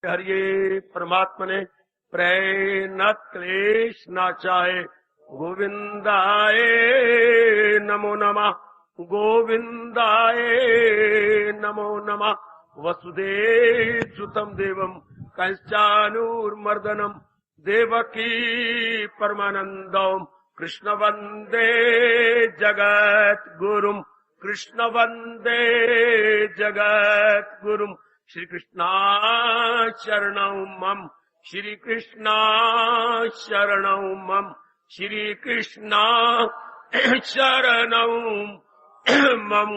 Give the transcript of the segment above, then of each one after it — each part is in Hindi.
हरिये परमात्मने प्रय न क्लेश नाचाए गोविंदाय नमो नमः गोविंदाय नमो नमः वसुदेवसुतं देवं कंचानूरमर्दनं देवकी परमानंदं कृष्ण वंदे जगत गुरुम कृष्ण वंदे जगत गुरुम श्री कृष्णा शरणं मम श्री कृष्णा शरणं मम श्री कृष्णा शरणं मम।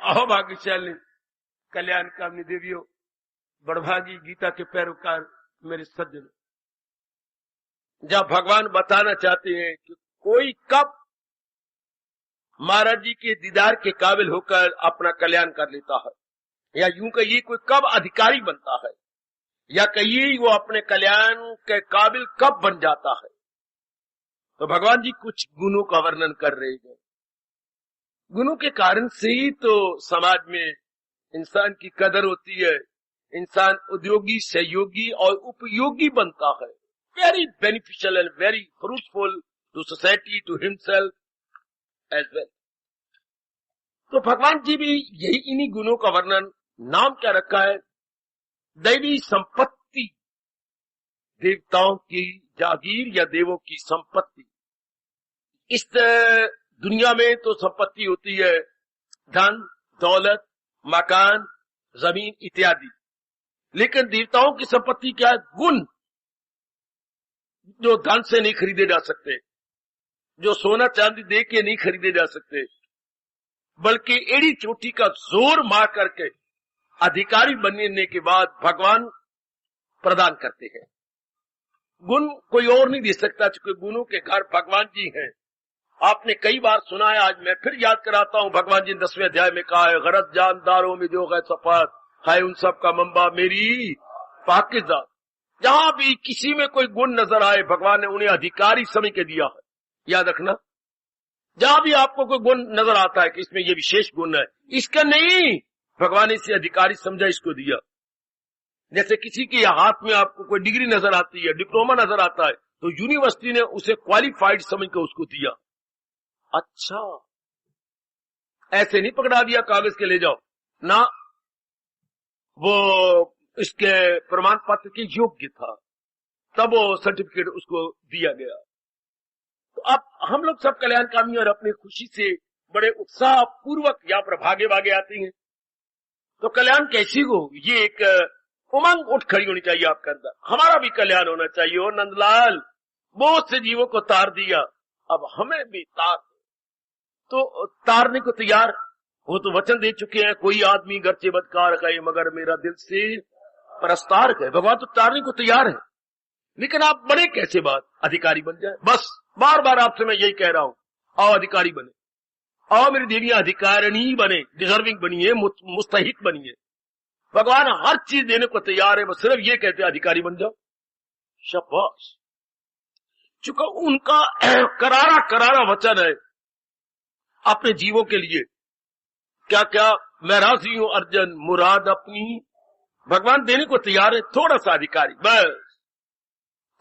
अहो भाग्यशाली कल्याणकामिनी देवियों, बड़भागी गीता के पैरोकार मेरे सज्जन, जब भगवान बताना चाहते हैं कि कोई कब महाराज जी के दीदार के काबिल होकर अपना कल्याण कर लेता है, या यूं कहिए कोई कब अधिकारी बनता है, या कहिए वो अपने कल्याण के काबिल कब बन जाता है, तो भगवान जी कुछ गुणों का वर्णन कर रहे हैं। गुणों के कारण से ही तो समाज में इंसान की कदर होती है, इंसान उद्योगी, सहयोगी और उपयोगी बनता है। Very beneficial and very fruitful to society, to himself as well. तो भगवान जी भी यही इन्हीं गुणों का वर्णन, नाम क्या रखा है, दैवी संपत्ति, देवताओं की जागीर या देवों की संपत्ति। इस दुनिया में तो संपत्ति होती है धन, दौलत, मकान, जमीन इत्यादि, लेकिन देवताओं की संपत्ति क्या है, गुण, जो धन से नहीं खरीदे जा सकते, जो सोना चांदी दे के नहीं खरीदे जा सकते, बल्कि एड़ी चोटी का जोर मार करके अधिकारी बनने के बाद भगवान प्रदान करते हैं। गुण कोई और नहीं दे सकता, क्योंकि गुणों के घर भगवान जी हैं। आपने कई बार सुना है, आज मैं फिर याद कराता हूं, भगवान जी ने 10वें अध्याय में कहा है, गरज जानदारों में जो है सफात है उन सब का मंबा मेरी पाकिज़ा। जहां भी किसी में कोई गुण नजर आए, भगवान ने उन्हें अधिकारी समझ के दिया है। याद रखना, जहां भी आपको कोई गुण नजर आता है कि इसमें ये विशेष गुण है, इसका नहीं, भगवान ने इसे अधिकारी समझा, इसको दिया। जैसे किसी के हाथ में आपको कोई डिग्री नजर आती है, डिप्लोमा नजर आता है, तो यूनिवर्सिटी ने उसे क्वालिफाइड समझ कर उसको दिया। अच्छा, ऐसे नहीं पकड़ा दिया कागज के ले जाओ ना, वो इसके प्रमाण पत्र के योग्य था, तब वो सर्टिफिकेट उसको दिया गया। तो अब हम लोग सब कल्याणकामी और अपनी खुशी से बड़े उत्साह पूर्वक यहाँ पर भागे भागे आते हैं। तो कल्याण कैसी हो, ये एक उमंग उठ खड़ी होनी चाहिए आपके अंदर, हमारा भी कल्याण होना चाहिए। और नंदलाल बहुत से जीवों को तार दिया, अब हमें भी तार, तो तारने को तैयार, वो तो वचन दे चुके हैं, कोई आदमी गर्चे बदकार गए मगर मेरा दिल से परस्तार गए। भगवान तो तारने को तैयार है, लेकिन आप बने कैसे बात, अधिकारी बन जाए। बस बार बार आपसे मैं यही कह रहा हूं, आओ अधिकारी बने, आओ मेरी देवियां अधिकारिणी बने, डिजर्विंग बनिए, मुस्तहिक बनिए। भगवान हर चीज देने को तैयार है, बस सिर्फ ये कहते हैं अधिकारी बन जाओ। शाबाश, चूंकि उनका करारा करारा वचन है अपने जीवों के लिए, क्या क्या मैं राजी हूं अर्जन मुराद अपनी, भगवान देने को तैयार है। थोड़ा सा अधिकारी, बस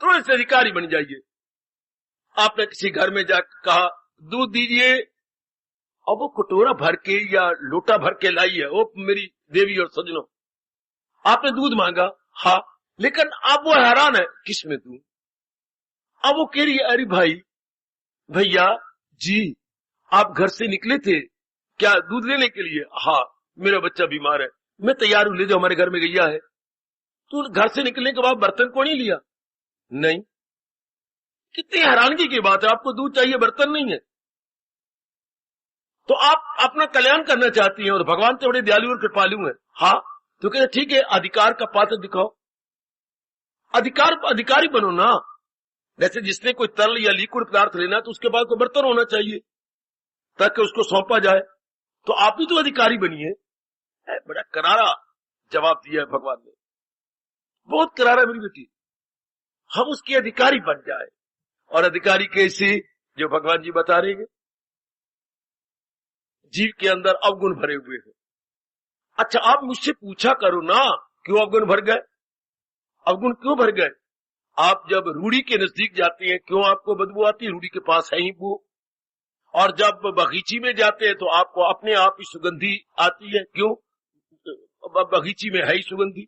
थोड़े से अधिकारी बन जाइए। आपने किसी घर में जाकर कहा दूध दीजिए, अब वो कटोरा भर के या लोटा भर के लाई है, वो मेरी देवी और सजनों, आपने दूध मांगा, हाँ, लेकिन अब वो हैरान है किसमें दूं। अब वो कह रही है, अरे भाई भैया जी, आप घर से निकले थे क्या दूध लेने के लिए? हाँ, मेरा बच्चा बीमार है, मैं तैयार हूं, ले जाओ, हमारे घर में गैया है। तो घर से निकलने के बाद बर्तन को नहीं लिया? नहीं। कितनी हैरानगी की बात है, आपको दूध चाहिए, बर्तन नहीं है। तो आप अपना कल्याण करना चाहती हैं और भगवान तो बड़े दयालु और कृपालु हैं। हाँ, तो कहते ठीक है, अधिकार का पात्र दिखाओ, अधिकारी बनो ना। जैसे जिसने कोई तरल या लिक्विड पदार्थ लेना, तो उसके बाद कोई बर्तन होना चाहिए ताकि उसको सौंपा जाए, तो आप भी तो अधिकारी बनिए। बड़ा करारा जवाब दिया है भगवान ने, बहुत करारा मेरी बेटी, हम उसके अधिकारी बन जाए। और अधिकारी कैसे, जो भगवान जी बता रहे हैं, जीव के अंदर अवगुण भरे हुए हैं, अच्छा, आप मुझसे पूछा करो ना, क्यों अवगुण भर गए? अवगुण क्यों भर गए? आप जब रूढ़ी के नजदीक जाते हैं, क्यों आपको बदबू आती है? रूढ़ी के पास है ही वो। और जब बगीची में जाते हैं तो आपको अपने आप ही सुगंधी आती है, क्यों? बगीची में है ही सुगंधी,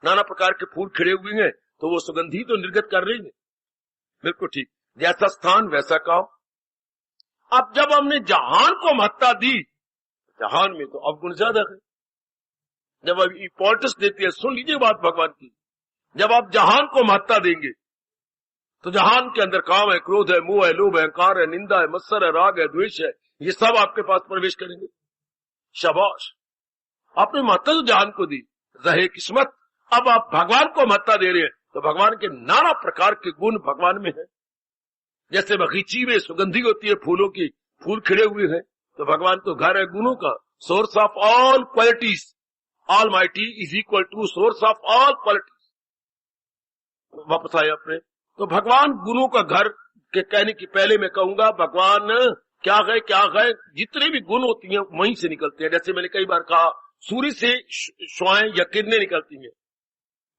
नाना प्रकार के फूल खिले हुए हैं, तो वो सुगंधी तो निर्गत कर रही है। बिल्कुल ठीक, जैसा स्थान वैसा काम। अब जब हमने जहान को महत्ता दी, जहान में तो अवगुण ज्यादा है। जब अब इंपॉर्टेंस देते हैं, सुन लीजिए बात भगवान की, जब आप जहान को महत्ता देंगे तो जहान के अंदर काम है, क्रोध है, मोह है, लोभ है, अहंकार है, निंदा है, मत्सर है, राग है, द्वेष है, ये सब आपके पास प्रवेश करेंगे। शाबाश, आपने महत्ता तो जहान को दी, रहे किस्मत। अब आप भगवान को महत्ता दे रहे हैं तो भगवान के नाना प्रकार के गुण भगवान में है। जैसे बगीची में सुगंधी होती है फूलों की, फूल खिले हुए हैं, तो भगवान तो घर है गुणों का, source of all qualities. Almighty is equal to source of all qualities. वापस आए अपने, तो भगवान गुणों का घर के कहने की पहले मैं कहूंगा, भगवान क्या है, क्या है, जितने भी गुण होती हैं वहीं से निकलते हैं। जैसे मैंने कई बार कहा, सूर्य से श्वाएं या किरणें निकलती हैं,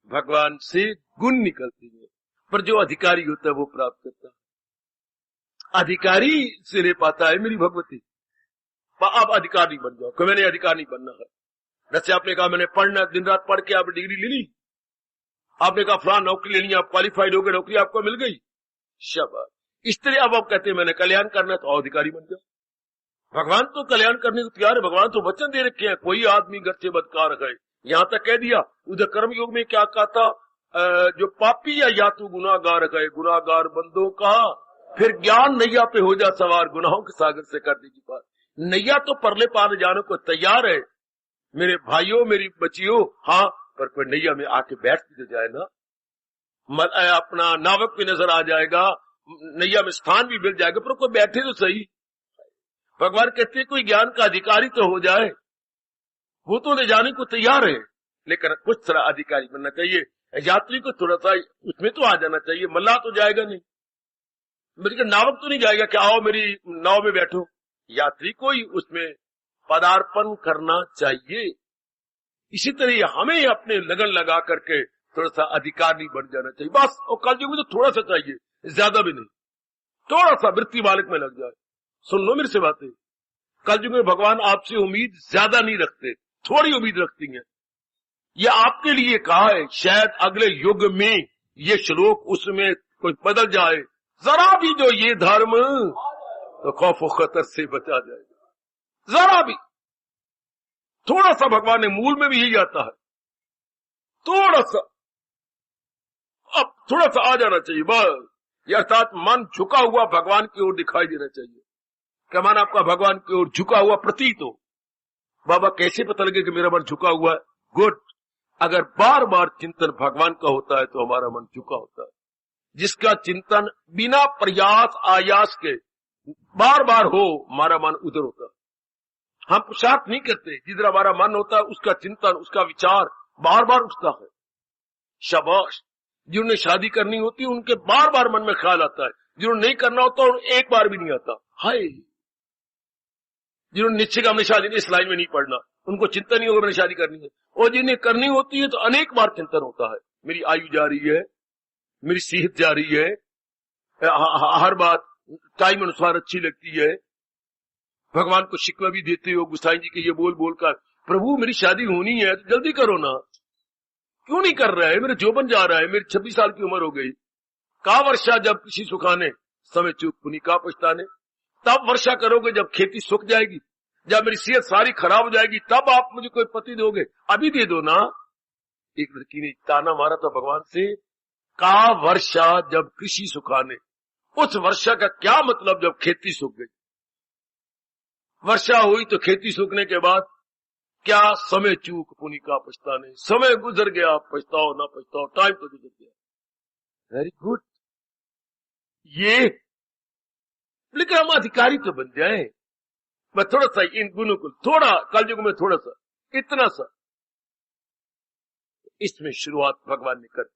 भगवान से गुण निकलती हैं, पर जो अधिकारी होता है वो प्राप्त करता है। अधिकारी से ले पाता है मेरी भगवती। अब अधिकारी बन जाओ, मैंने अधिकारी बनना है। जैसे आपने कहा मैंने पढ़ना, दिन रात पढ़ के आप डिग्री ले ली, आपने कहा फलां नौकरी लेनी, आप क्वालिफाइड हो गए, नौकरी आपको मिल गई, शाबाश। इस तरह अब आप कहते हैं मैंने कल्याण करना, तो अधिकारी बन जाओ। भगवान तो कल्याण करने को तैयार है, भगवान तो वचन दे रखे हैं, कोई आदमी घर से बदकार है। यहां तक कह दिया, उधर कर्म योग में क्या कहा था, जो पापी या तो गुनाहगार गए, गुनाहगार बंदों का फिर ज्ञान नैया पे हो जा सवार, गुनाहों के सागर से कर दीजिए पार। नैया तो परले पार जाने को तैयार है मेरे भाइयों, मेरी बच्चियों, हाँ, पर कोई नैया में आके बैठ तो जाए ना, अपना नावक भी नजर आ जाएगा, नैया में स्थान भी मिल जाएगा, पर कोई बैठे तो सही। भगवान कहते हैं कोई ज्ञान का अधिकारी तो हो जाए, वो तो ले जाने को तैयार है, लेकिन कुछ तरह अधिकारी बनना चाहिए। यात्री को थोड़ा सा उसमें तो आ जाना चाहिए, मल्लाह तो जाएगा नहीं, मेरे नावक तो नहीं जाएगा कि आओ मेरी नाव में बैठो। यात्री को ही उसमें पदार्पण करना चाहिए। इसी तरह हमें अपने लगन लगा करके थोड़ा सा अधिकारी बन जाना चाहिए, बस। और कलयुग में तो थोड़ा सा चाहिए, ज्यादा भी नहीं, थोड़ा सा वृत्ति मालिक में लग जाए। सुन लो मेरे से बातें, कलयुग में भगवान आपसे उम्मीद ज्यादा नहीं रखते, थोड़ी उम्मीद रखती हैं। ये आपके लिए कहा है, शायद अगले युग में ये श्लोक उसमें कोई बदल जाए, जरा भी जो ये धर्म, तो खौफ और खतर से बचा जाएगा। जरा भी, थोड़ा सा भगवान ने मूल में भी यही आता है, थोड़ा सा, अब थोड़ा सा आ जाना चाहिए बस। अर्थात मन झुका हुआ भगवान की ओर दिखाई देना चाहिए। क्या मन आपका भगवान की ओर झुका हुआ प्रतीत हो? बाबा कैसे पता लगे कि मेरा मन झुका हुआ है? गुड, अगर बार बार चिंतन भगवान का होता है तो हमारा मन झुका होता है। जिसका चिंतन बिना प्रयास आयास के बार बार हो, हमारा मन उधर होता है। हम पुरुषार्थ नहीं करते, जिधर हमारा मन होता है उसका चिंतन, उसका विचार बार बार उठता है। शाबाश, जिन्होंने शादी करनी होती है उनके बार बार मन में ख्याल आता है, जिन्होंने नहीं करना होता और एक बार भी नहीं आता। हाय, जिन्होंने निश्चय का हमने शादी इस लाइन में नहीं पढ़ना, उनको चिंतन नहीं होगा मैंने शादी करनी है। और जिन्हें करनी होती है तो अनेक बार चिंतन होता है, मेरी आयु जा रही है, मेरी सेहत जा रही है, हर बात टाइम अनुसार अच्छी लगती है। भगवान को शिकवा भी देते हो, गुसाई जी के ये बोल बोल कर, प्रभु मेरी शादी होनी है तो जल्दी करो ना, क्यों नहीं कर रहा है, मेरे जोबन जा रहा है, मेरी 26 साल की उम्र हो गई। का वर्षा जब किसी सुखाने, समय चूक पुनी का पछताने। तब वर्षा करोगे जब खेती सूख जाएगी, जब मेरी सेहत सारी खराब हो जाएगी, तब आप मुझे कोई पति दोगे, अभी दे दो ना। एक लड़की ने ताना मारा था भगवान से, का वर्षा जब कृषि सुखाने, उस वर्षा का क्या मतलब जब खेती सूख गई। वर्षा हुई तो खेती सूखने के बाद क्या, समय चूक पुनी का पछताने, समय गुजर गया, पछताओ ना पछताओ, टाइम तो गुजर गया। वेरी गुड, ये लेकिन हम अधिकारी तो बन जाए। मैं थोड़ा सा इन गुणों को, थोड़ा कलयुग में थोड़ा सा, इतना सा, इसमें शुरुआत भगवान ने कर दी।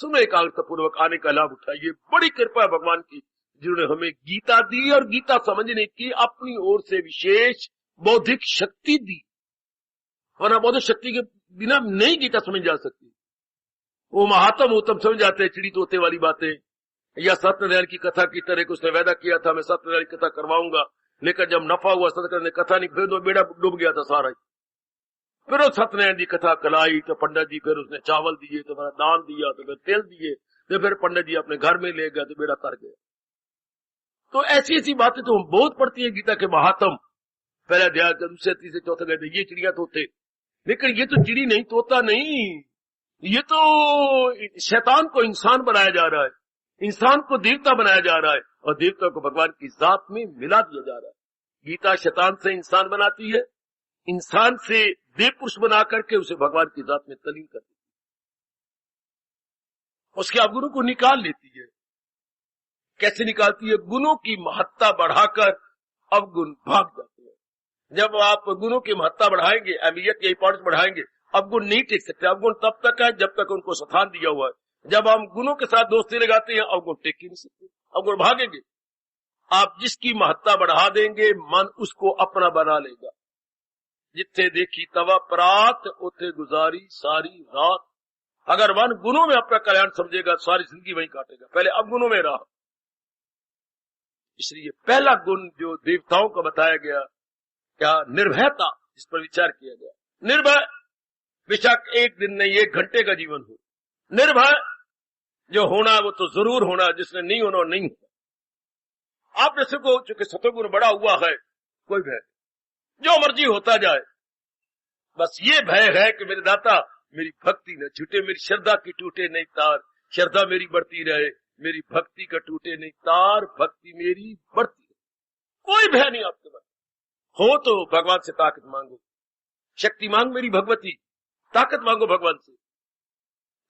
सुनो, एकाग्रता पूर्वक आने का लाभ उठाइए। बड़ी कृपा है भगवान की, जिन्होंने हमें गीता दी और गीता समझने की अपनी ओर से विशेष बौद्धिक शक्ति दी। वरना बौद्ध शक्ति के बिना नहीं गीता समझ जा सकती। वो महात्म उत्तम समझ जाते हैं चिड़ी तोते वाली बातें, या सत्यनारायण की कथा की तरह उसने वादा किया था मैं सत्यनारायण की कथा करवाऊंगा, लेकिन जब नफा हुआ सत्यनारायण ने कथा नहीं, फिर तो बेड़ा डूब गया था सारा ही। फिर वो सत्यनारायण की कथा कलाई तो पंडित जी फिर उसने चावल दिए, तो मेरा दान दिया, तो फिर तेल दिए, तो फिर पंडित जी अपने घर में ले गया, तो बेड़ा तर गया। तो ऐसी ऐसी बातें तो हम बहुत पढ़ती है गीता के महात्म, पहले अध्याय दूसरे तीसरे चौथे गए ये चिड़िया तोते, लेकिन ये तो चिड़ी नहीं, तोता नहीं, ये तो शैतान को इंसान बनाया जा रहा है, इंसान को देवता बनाया जा रहा है, और देवता को भगवान की जात में मिला दिया जा रहा है। गीता शैतान से इंसान बनाती है, इंसान से देव पुरुष बना करके उसे भगवान की जात में तलीन करती है, उसके अवगुणों को निकाल लेती है। कैसे निकालती है? गुणों की महत्ता बढ़ाकर अवगुण भाग जाते हैं। जब आप गुणों की महत्ता बढ़ाएंगे, अहमियत या इंपॉर्टेंस बढ़ाएंगे, अवगुण नहीं टिक सकते। अवगुण तब तक है जब तक उनको स्थान दिया हुआ है। जब हम गुणों के साथ दोस्ती लगाते हैं, अवगुण टिक ही नहीं सकते, अवगुण भागेंगे। आप जिसकी महत्ता बढ़ा देंगे, मन उसको अपना बना लेगा। जिथे देखी तवा प्रात, उथे गुजारी सारी रात। अगर मन गुणों में अपना कल्याण समझेगा, सारी जिंदगी वहीं काटेगा। पहले अवगुणों में रहा। इसलिए पहला गुण जो देवताओं को बताया गया, क्या? निर्भयता, इस पर विचार किया गया। निर्भय, बेशक एक दिन नहीं, एक घंटे का जीवन हो। निर्भय, जो होना है वो तो जरूर होना, जिसने नहीं होना नहीं होना। आप जैसे को चूंकि सतोगुण बड़ा हुआ है, कोई भय, जो मर्जी होता जाए, बस ये भय है कि मेरे दाता मेरी भक्ति न छूटे, मेरी श्रद्धा की टूटे नहीं तार, श्रद्धा मेरी बढ़ती रहे, मेरी भक्ति का टूटे नहीं तार, भक्ति मेरी बढ़ती रहे। कोई भय नहीं आपके पास। हो तो भगवान से ताकत मांगो, शक्ति मांग मेरी भगवती, ताकत मांगो भगवान से।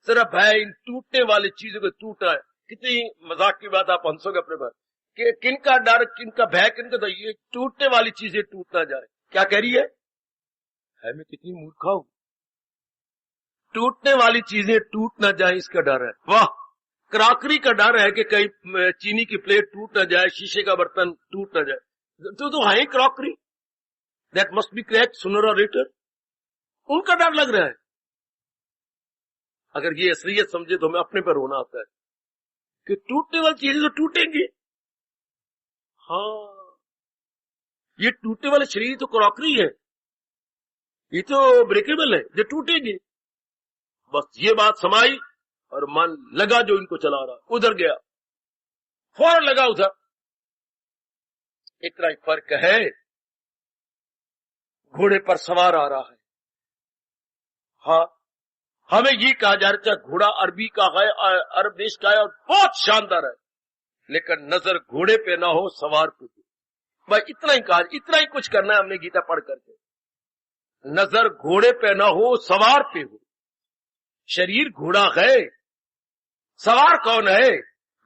सिर्फ भय इन टूटने वाली चीजों को टूटा है। कितनी मजाक की बात, आप हंसोगे अपने पर कि किनका डर, किनका भय, किनका तो ये टूटने वाली चीजें टूट ना जाए। क्या कह रही है मैं कितनी मूर्खा हूं, टूटने वाली चीजें टूट ना जाए इसका डर है। वाह, क्रॉकरी का डर है कि कहीं चीनी की प्लेट टूट ना जाए, शीशे का बर्तन टूट ना जाए, तो है crockery, that must be cracked sooner और लेटर। उनका डर लग रहा है। अगर ये असलियत समझे तो हमें अपने पर रोना आता है कि टूटने वाली चीजें तो टूटेंगी। हाँ, ये टूटने वाले शरीर तो क्रॉकरी है, ये तो ब्रेकेबल है, जो टूटेंगे। बस ये बात समाई और मन लगा जो इनको चला रहा, उधर गया, फौरन लगा उधर। इतना ही फर्क है, घोड़े पर सवार आ रहा है। हाँ, हमें ये कहा जा रहा है घोड़ा अरबी का है, अरब देश का है और बहुत शानदार है, लेकिन नजर घोड़े पे ना हो, सवार पे हो। भाई इतना ही कहा, इतना ही कुछ करना है हमने गीता पढ़ करके। नजर घोड़े पे ना हो, सवार पे हो। शरीर घोड़ा है, सवार कौन है?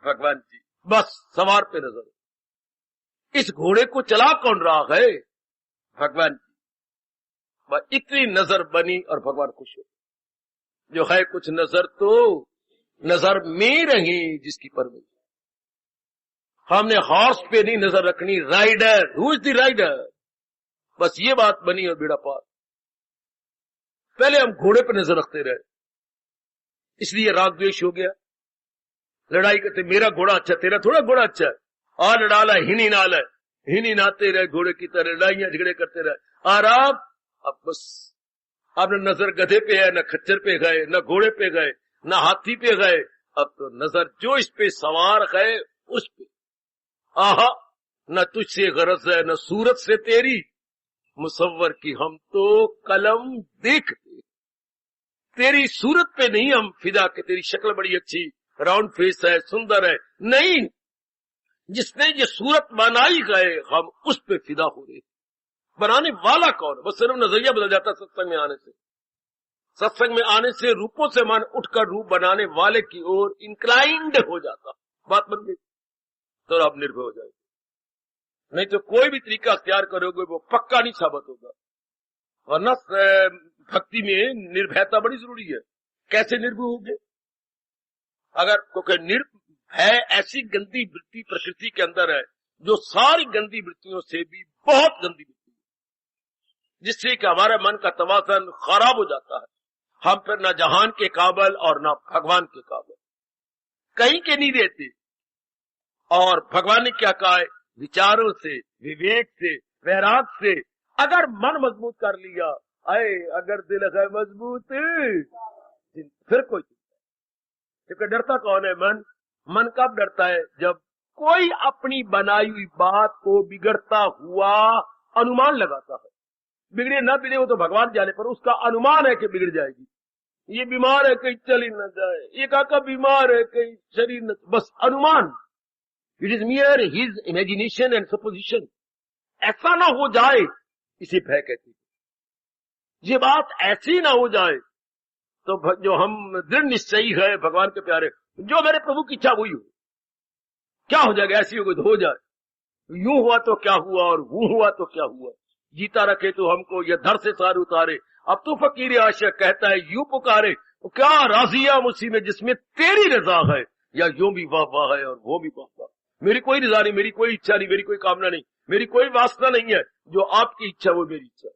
भगवान जी। बस सवार पे नजर। इस घोड़े को चला कौन रहा है? भगवान जी। बस इतनी नजर बनी और भगवान खुश हो। जो है कुछ नजर तो नजर में रही जिसकी परवाह। हमने हॉर्स पे नहीं नजर रखनी, rider, who is the rider, बस ये बात बनी और बेड़ा पार। पहले हम घोड़े पे नजर रखते रहे, इसलिए राग द्वेष हो गया। लड़ाई करते, मेरा घोड़ा अच्छा, तेरा थोड़ा घोड़ा अच्छा है, आ लड़ाला हिनी नाल है, हिनी नाते रहे घोड़े की तरह, लड़ाइयां झगड़े करते रहे। आराम, अब बस आपने नजर गधे पे है, न खच्चर पे गए, न घोड़े पे गए, न हाथी पे गए, अब तो नजर जो इस पे सवार है उस पे। आहा, न तुझसे गरज है न सूरत से तेरी, मुसव्वर की हम तो कलम देखते, तेरी सूरत पे नहीं हम फिदा के, तेरी शक्ल बड़ी अच्छी, राउंड फेस है, सुंदर है, नहीं, जिसने ये सूरत बनाई गए हम उस पे फिदा हो रहे। बनाने वाला कौन? बस सिर्फ नजरिया बदल जाता सत्संग में आने से। सत्संग में आने से रूपों से मन उठकर रूप बनाने वाले की ओर इंक्लाइंड हो जाता। बात बन गई, तो आप निर्भय हो जाएंगे। नहीं तो कोई भी तरीका अख्तियार करोगे वो पक्का नहीं साबित होगा। वरना भक्ति में निर्भयता बड़ी जरूरी है। कैसे निर्भय होगे? अगर क्योंकि निर्भय ऐसी गंदी वृत्ति प्रकृति के अंदर है जो सारी गंदी वृत्तियों से भी बहुत गंदी वृत्ति है। जिससे कि हमारे मन का तवाज़ुन खराब हो जाता है। हम फिर न जहान के काबिल और न भगवान के काबिल, कहीं के नहीं रहते। और भगवान ने क्या कहा है? विचारों से, विवेक से, वैराग से अगर मन मजबूत कर लिया, अगर दिल है मजबूत फिर कोई, क्योंकि डरता कौन है? मन। मन कब डरता है? जब कोई अपनी बनाई हुई बात को बिगड़ता हुआ अनुमान लगाता है। बिगड़े ना बिगड़े वो तो भगवान जाने, पर उसका अनुमान है कि बिगड़ जाएगी, ये बीमार है कहीं चल ही न जाए, ये काका बीमार है कहीं शरीर न, बस अनुमान। It is मियर his imagination and supposition. ऐसा ना हो जाए, इसे भय कहती है। ये बात ऐसी ना हो जाए तो जो हम दृढ़ निश्चयी है भगवान के प्यारे, जो मेरे प्रभु की इच्छा वही हो। क्या हो जाएगा? ऐसी हो गई तो हो जाए, यूं हुआ तो क्या हुआ और वो हुआ तो क्या हुआ। जीता रखे तो हमको ये धर से सारे उतारे, अब तो फकीर आशिक कहता है यूं पुकारे, तो क्या राजिया मुसी में जिसमें तेरी रजा है, या यूं भी वाह वाह है और वो भी वाह वाह। मेरी कोई रजा नहीं, मेरी कोई इच्छा नहीं, मेरी कोई कामना नहीं, मेरी कोई वासना नहीं है, जो आपकी इच्छा वो मेरी इच्छा।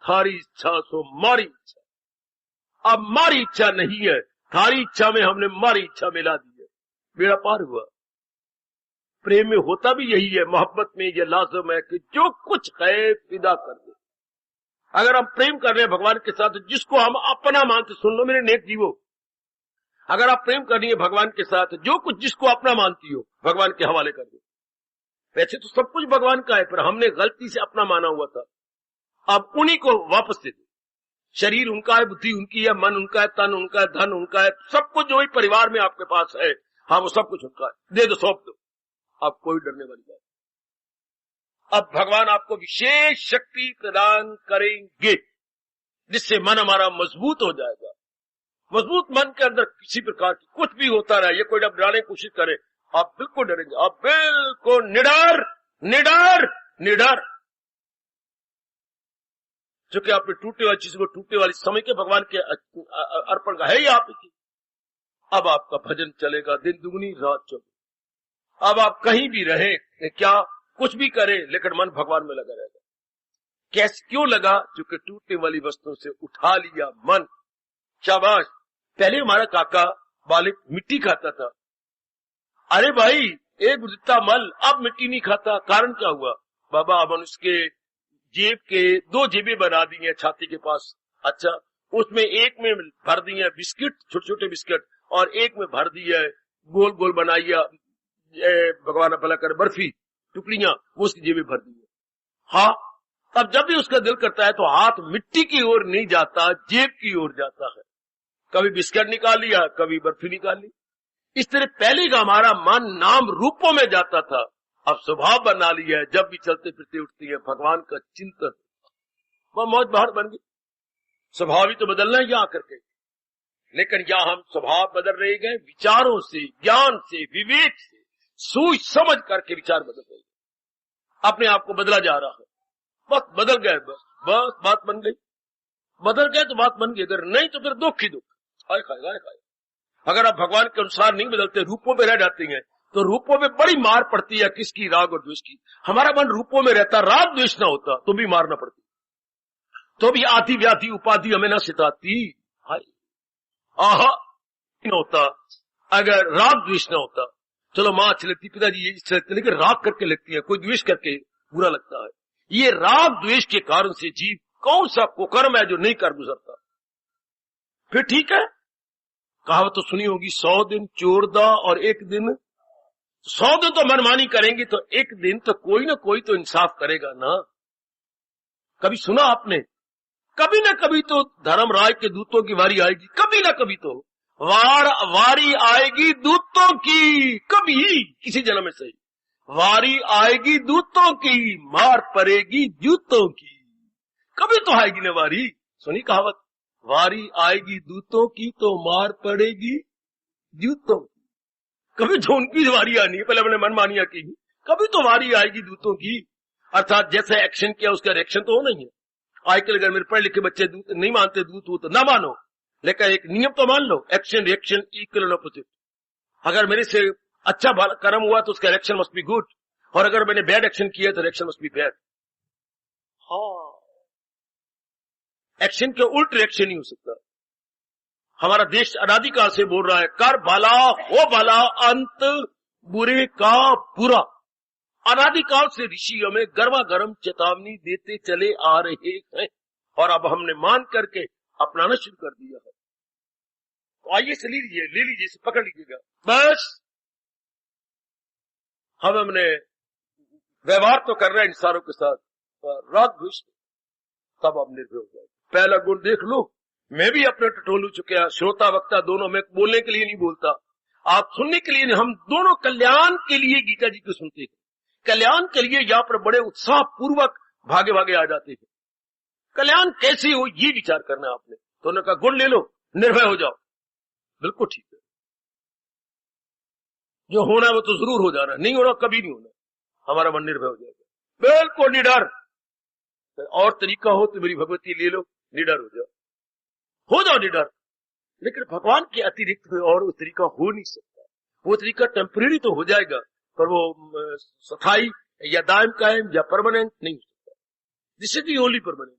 थारी इच्छा सो मारी इच्छा। अब मारी इच्छा नहीं है, थारी इच्छा में हमने मारी इच्छा मिला दी है, मेरा पार हुआ। प्रेम में होता भी यही है, मोहब्बत में यह लाजम है कि जो कुछ है फिदा कर दे। अगर हम प्रेम कर रहे हैं भगवान के साथ, जिसको हम अपना मानते, सुन लो मेरे नेक जीवो, अगर आप प्रेम करनी है भगवान के साथ, जो कुछ जिसको अपना मानती हो भगवान के हवाले कर दो। वैसे तो सब कुछ भगवान का है, पर हमने गलती से अपना माना हुआ था, अब उन्हीं को वापस दे दो। शरीर उनका है, बुद्धि उनकी है, मन उनका है, तन उनका है, धन उनका है, सब कुछ जो भी परिवार में आपके पास है, हाँ वो सब कुछ उनका है, दे दो, सौंप दो। अब कोई डरने वाली बात। अब भगवान आपको विशेष शक्ति प्रदान करेंगे, जिससे मन हमारा मजबूत हो जाएगा। मजबूत मन के अंदर किसी प्रकार की कुछ भी होता रहे, ये कोई जब डराने की कोशिश करे, आप बिल्कुल डरेंगे, आप बिल्कुल निडर निडर निडर। क्योंकि आपने टूटने वाली चीज को टूटने वाली समय के भगवान के अर्पण का है ही आप की। अब आपका भजन चलेगा दिन दुगनी रात चौगुनी। अब आप कहीं भी रहे, क्या कुछ भी करें, लेकिन मन भगवान में लगा रहेगा। कैसे, क्यों लगा? क्योंकि टूटने वाली वस्तुओं से उठा लिया मन। शाबाश। पहले हमारा काका बालिक मिट्टी खाता था, अरे भाई एक गुजरता मल, अब मिट्टी नहीं खाता। कारण क्या हुआ? बाबा अब उसके जेब के 2 जेबें बना दी हैं छाती के पास। अच्छा, उसमें एक में भर दी है बिस्किट, छोटे छोटे बिस्किट, और एक में भर दी है गोल गोल बनाई है, भगवान भला कर, बर्फी टुकड़ियां, वो उसकी जेबें भर दी है। हाँ, अब जब भी उसका दिल करता है तो हाथ मिट्टी की ओर नहीं जाता, जेब की ओर जाता है। कभी बिस्किट निकाल लिया, कभी बर्फी निकाल ली। इस तरह पहले का हमारा मन नाम रूपों में जाता था, अब स्वभाव बना लिया है, जब भी चलते फिरते उठती है भगवान का चिंतन, वह मौज बहार बन गई। स्वभाव ही तो बदलना है यहाँ करके, लेकिन यहाँ हम स्वभाव बदल रहे गए, विचारों से, ज्ञान से, विवेक से, सोच समझ करके विचार बदल रहे, अपने आप को बदला जा रहा है। बस बदल गए, बस बात बन गई। बदल गए तो बात बन गई, अगर नहीं तो फिर दुख ही दुख। हाय खाए हाय खाए। अगर आप भगवान के अनुसार नहीं बदलते, रूपों में रह जाती हैं, तो रूपों में बड़ी मार पड़ती है। किसकी? राग और द्वेष की। हमारा मन रूपों में रहता, राग द्वेष ना होता तो भी मार ना पड़ती, तो भी आदि व्याधि उपाधि हमें ना सिताती। आहा न होता अगर राग द्वेष ना होता। चलो माँ अच्छी लगती, पिताजी ये अच्छी लगती, लेकिन राग करके लगती है, कोई द्वेष करके बुरा लगता है। ये राग द्वेष के कारण से जीव कौन सा कुकर्म है जो नहीं कर गुजरता। फिर ठीक है, कहावत तो सुनी होगी, 100 दिन चोरदा और 1 दिन, 100 दिन तो मनमानी करेंगे तो 1 दिन तो कोई ना कोई तो इंसाफ करेगा ना। कभी सुना आपने? कभी ना कभी तो धर्मराज के दूतों की वारी आएगी, कभी ना कभी तो वारी आएगी दूतों की, कभी किसी जन्म में सही वारी आएगी दूतों की, मार पड़ेगी जूतों की। कभी तो आएगी ना वारी। सुनी कहावत, वारी आएगी दूतों की तो मार पड़ेगी जूतों की। कभी तो उनकी वारी आनी है, पहले अपने मनमानिया की, कभी तो वारी आएगी दूतों की। अर्थात जैसे एक्शन किया उसका रिएक्शन तो होना ही है। आजकल अगर मेरे पढ़े लिखे बच्चे दूत नहीं मानते, दूत हो तो ना मानो, लेकिन एक नियम तो मान लो, action reaction equal and opposite. अगर मेरे से अच्छा कर्म हुआ तो उसका रिएक्शन मस्ट बी गुड, और अगर मैंने बैड एक्शन किया तो रिएक्शन मस्ट बी बैड। हाँ, एक्शन के उल्ट रिएक्शन नहीं हो सकता। हमारा देश अनादिकाल से बोल रहा है कर भला हो भला अंत बुरे का बुरा। अनादिकाल से ऋषि हमें गर्मा गर्म चेतावनी देते चले आ रहे हैं और अब हमने मान करके अपनाना शुरू कर दिया है। तो आइए से ले लीजिए इसे पकड़ लीजिएगा। बस हमने व्यवहार तो कर रहे हैं इंसानों के साथ, राग द्वेष तब आप निर्भय हो जाए। पहला गुण देख लो, मैं भी अपने टटोलू चुके, श्रोता वक्ता दोनों, मैं बोलने के लिए नहीं बोलता, आप सुनने के लिए नहीं, हम दोनों कल्याण के लिए गीता जी को सुनते हैं। कल्याण के लिए यहाँ पर बड़े उत्साह पूर्वक भागे भागे आ जाते हैं। कल्याण कैसे हो ये विचार करना है आपने। तो उन्होंने कहा गुण ले लो, निर्भय हो जाओ। बिल्कुल ठीक है, जो होना है वो तो जरूर हो जाना, नहीं होना कभी नहीं होना, हमारा मन निर्भय हो जाएगा। बिल्कुल निडर। और तरीका हो तो मेरी भगवती ले लो, निडर हो जाओ निडर। लेकिन भगवान के अतिरिक्त कोई और वो तरीका हो नहीं सकता। वो तरीका टेम्परेरी तो हो जाएगा, पर वो स्थायी या दायम कायम या परमानेंट नहीं हो सकता। This is the only permanent.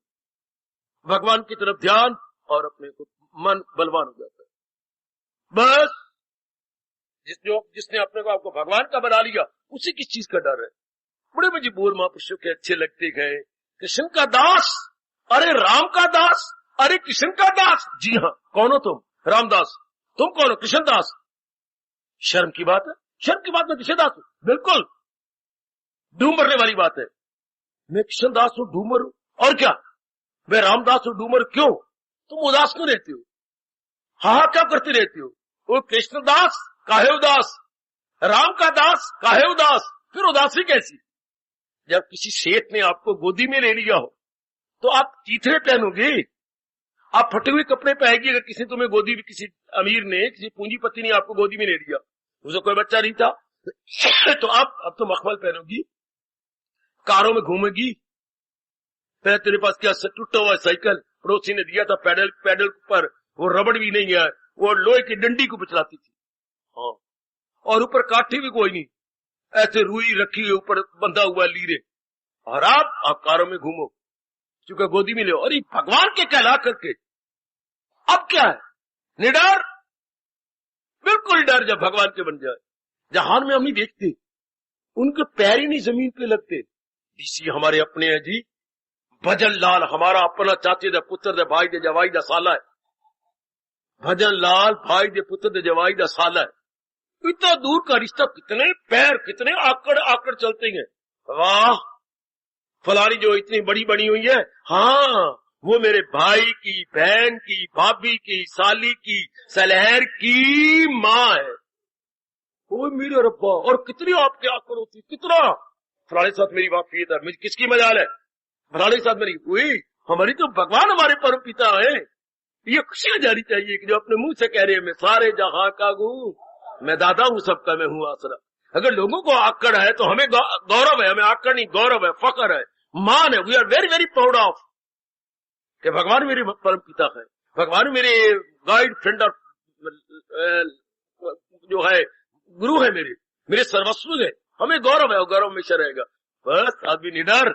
भगवान की तरफ ध्यान और अपने को मन बलवान हो जाता है। बस जिसने अपने को आपको भगवान का बना लिया, उसी किस चीज का डर है। बड़े मुझे बोल महापुरुषों के अच्छे लगते गए, कृष्ण का दास, अरे राम का दास, अरे कृष्ण का दास। जी हाँ, कौन हो तुम? रामदास। तुम कौन हो? कृष्ण दास। शर्म की बात है, शर्म की बात में कृष्ण दास हूं, बिल्कुल डूम भरने वाली बात है। मैं कृष्ण दास हूं, डूमर हूं, और क्या मैं रामदास हूं, डूमर क्यों? तुम उदास क्यों रहते हो? हाँ क्या करते रहते हो? वो कृष्ण दास काहे उदास, राम का दास काहे उदास, फिर उदासी कैसी? जब किसी सेठ ने आपको गोदी में ले लिया हो तो आप चीथड़े पहनोगे, आप फटे हुए कपड़े पहनेगी। अगर किसी तुम्हें गोदी में, किसी अमीर ने, किसी पूंजीपति ने आपको गोदी में ले लिया, उसे कोई बच्चा नहीं था, तो आप अब तो मखमल पहनोगी, कारों में घूमेगी। फिर तेरे पास क्या टूटा हुआ साइकिल पड़ोसी ने दिया था, पैडल पर वो रबड़ भी नहीं है, वो लोहे की डंडी को चलाती थी। हाँ, और ऊपर काठी भी कोई नहीं, ऐसे रुई रखी हुई, ऊपर बंधा हुआ लीरे, और आप कारों में घूमो क्योंकि गोदी में ले। और ये भगवान के कहला करके अब क्या है? निडर, बिल्कुल डर। जब भगवान के बन जाए, जहान में हम नहीं देखते, उनके पैर ही नहीं जमीन पे लगते। डीसी हमारे अपने हैं जी, भजन लाल हमारा अपना चाचे दे पुत्र दे भाई दे जवाई दा साला है। भजन लाल भाई दे पुत्र दे जवाई दा साला है। इतना दूर का रिश्ता, कितने पैर, कितने आकड़ आकड़ चलते हैं। वाह, फलानी जो इतनी बड़ी बनी हुई है, हाँ वो मेरे भाई की, बहन की, भाभी की, साली की, सलहर की माँ है। वो मेरे रब्बा, और कितनी आपके आकड़ होती, कितना। फलाने साथ मेरी वाकफियत है, मुझे किसकी मजाल है, फलाने साथ मेरी हुई। हमारी तो भगवान हमारे परम पिता है। ये खुशियां जानी चाहिए कि जो अपने मुंह से कह रहे हैं मैं सारे जहां का हूं, मैं दादा हूं सबका, मैं हूं आसरा। अगर लोगों को आकड़ है तो हमें गौरव है, हमें आकड़ नहीं गौरव है, फख्र है, मान है। We are very very proud of कि भगवान मेरे परम पिता है, भगवान मेरे गाइड फ्रेंड और जो है गुरु है, मेरे सर्वस्व है। हमें गौरव है और गौरव हमेशा रहेगा। बस आदमी निडर,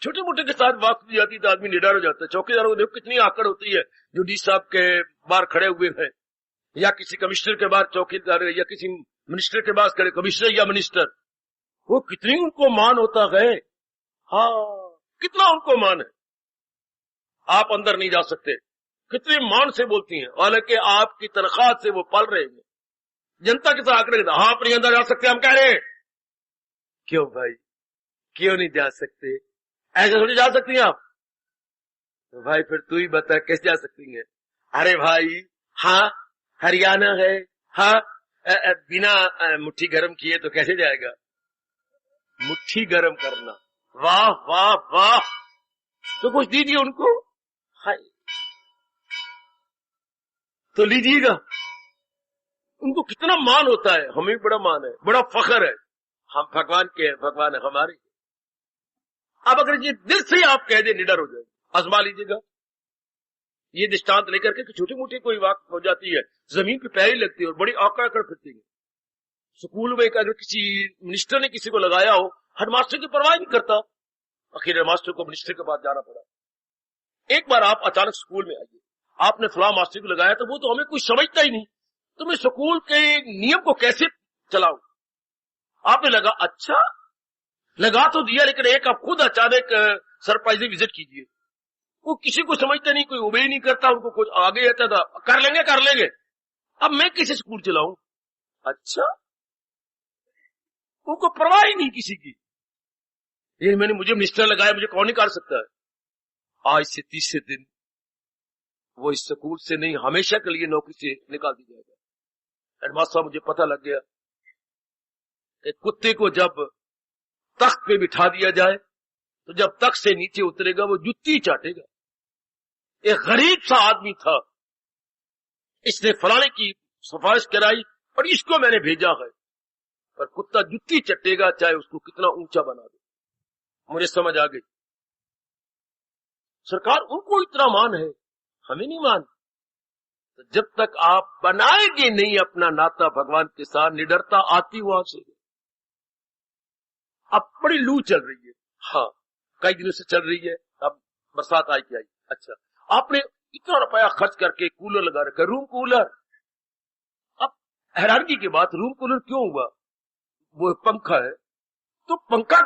छोटे मोटे के साथ बात की जाती तो आदमी निडर हो जाता है। चौकीदारों को देखो कितनी आकड़ होती है, जो डी साहब के बाहर खड़े हुए हैं, या किसी कमिश्नर के बाहर चौकीदार, या किसी मिनिस्टर के पास खड़े, कमिश्नर या मिनिस्टर, वो कितनी उनको मान होता है। हाँ, कितना उनको मान है। आप अंदर नहीं जा सकते, कितने मान से बोलती हैं, हालांकि आपकी तनख्वाह से वो पल रहे हैं। जनता के साथ आकड़े, हाँ अपने अंदर जा सकते, हम कह रहे हैं। क्यों भाई, क्यों नहीं जा सकते? ऐसे थोड़ी जा सकती हैं आप। तो भाई फिर तू ही बता कैसे जा सकती हैं? अरे भाई, हाँ हरियाणा है, हाँ बिना मुट्ठी गरम किए तो कैसे जाएगा? मुट्ठी गरम करना, वाह वाह वाह। तो कुछ दीजिए उनको, हाय तो लीजिएगा। उनको कितना मान होता है, हमें बड़ा मान है, बड़ा फख्र है। हम भगवान के हैं, भगवान है हमारे। अब अगर ये दिल से आप कह दे, निडर हो जाए, आजमा लीजिएगा। ये दृष्टांत लेकर के छोटी मोटी कोई बात हो जाती है, जमीन पे पैर ही लगती है और बड़ी आकड़ आकड़ फिरती है। स्कूल में अगर किसी मिनिस्टर ने किसी को लगाया हो, हेडमास्टर की परवाह नहीं करता, आखिर हेडमास्टर को मिनिस्टर के पास जाना पड़ा। एक बार आप अचानक स्कूल में आइए, आपने फलां मास्टर को लगाया तो वो तो हमें कुछ समझता ही नहीं, तो मैं स्कूल के नियम को कैसे चलाऊं? आपने लगा, अच्छा लगा तो दिया, लेकिन एक आप खुद अचानक सरप्राइज विजिट कीजिए, वो किसी को समझता नहीं, कोई ओबे नहीं करता, उनको कुछ आगे आता था, कर लेंगे, अब मैं कैसे स्कूल चलाऊं? अच्छा, उनको परवाह ही नहीं किसी की। ये मुझे मिनिस्टर लगाया, मुझे कौन निकाल सकता है? आज से तीसरे दिन वो इस स्कूल से नहीं, हमेशा के लिए नौकरी से निकाल दी जाएगा। हेडमास्टर साहब, मुझे पता लग गया कि कुत्ते को जब तख्त पे बिठा दिया जाए तो जब तख्त से नीचे उतरेगा वो जुत्ती चाटेगा। एक गरीब सा आदमी था, इसने फलाने की सिफारिश कराई और इसको मैंने भेजा है, पर कुत्ता जुत्ती चटेगा चाहे उसको कितना ऊंचा बना दे। मुझे समझ आ गई, सरकार उनको इतना मान है, हमें नहीं मान। तो जब तक आप बनाएंगे नहीं अपना नाता भगवान के साथ, निडरता आती वहां से। अब बड़ी लू चल रही है, हाँ कई दिनों से चल रही है, अब बरसात आई क्या आई। अच्छा, आपने इतना रुपया खर्च करके कूलर लगा रखा, रूम कूलर। अब हैरानगी की बात, रूम कूलर क्यों हुआ? वो पंखा है, तो पंखा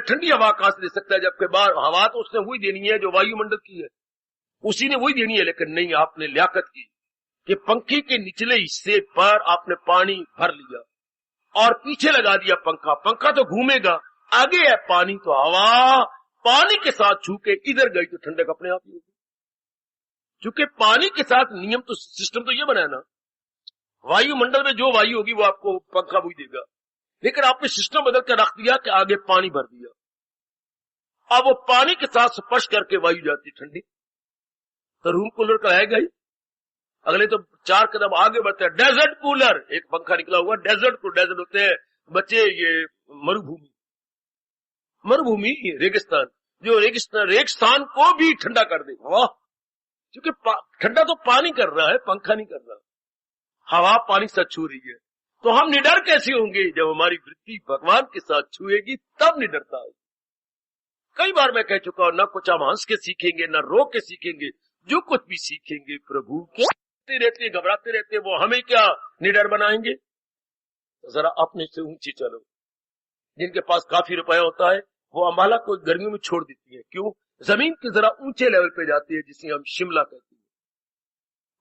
ठंडी हवा कहां से दे सकता है, जबकि बाहर हवा तो उसने वही देनी है जो वायुमंडल की है, उसी ने वही देनी है। लेकिन नहीं, आपने लियाकत की कि पंखे के निचले हिस्से पर आपने पानी भर लिया और पीछे लगा दिया पंखा। पंखा तो घूमेगा, आगे है पानी, तो हवा पानी के साथ छू के इधर गई तो ठंडक अपने आप ही होगी। क्योंकि पानी के साथ नियम तो, सिस्टम तो ये बना है ना, वायुमंडल में जो वायु होगी वो आपको पंखा भी देगा, लेकिन आपने सिस्टम बदल कर रख दिया कि आगे पानी भर दिया। अब वो पानी के साथ स्पर्श करके वायु जाती ठंडी, तो रूम कूलर का रहेगा ही। अगले तो 4 कदम आगे बढ़ते हैं, डेजर्ट कूलर, एक पंखा निकला हुआ डेजर्ट को। डेजर्ट होते हैं बच्चे ये मरुभूमि रेगिस्तान, जो रेगिस्तान को भी ठंडा कर दे। वाह, क्योंकि ठंडा तो पानी कर रहा है, पंखा नहीं कर रहा, हवा पानी से छू रही है। तो हम निडर कैसे होंगे? जब हमारी वृत्ति भगवान के साथ छुएगी तब निडरता है। कई बार मैं कह चुका हूं, न कुछ हम हंस के सीखेंगे, न रो के सीखेंगे, जो कुछ भी सीखेंगे प्रभु के रहते, घबराते रहते, वो हमें क्या निडर बनाएंगे? जरा अपने से ऊंची चलो। जिनके पास काफी रुपया होता है वो अम्बाला को गर्मियों में छोड़ देती है, क्यों? जमीन के जरा ऊंचे लेवल पे जाती है, जिसे हम शिमला कहते हैं,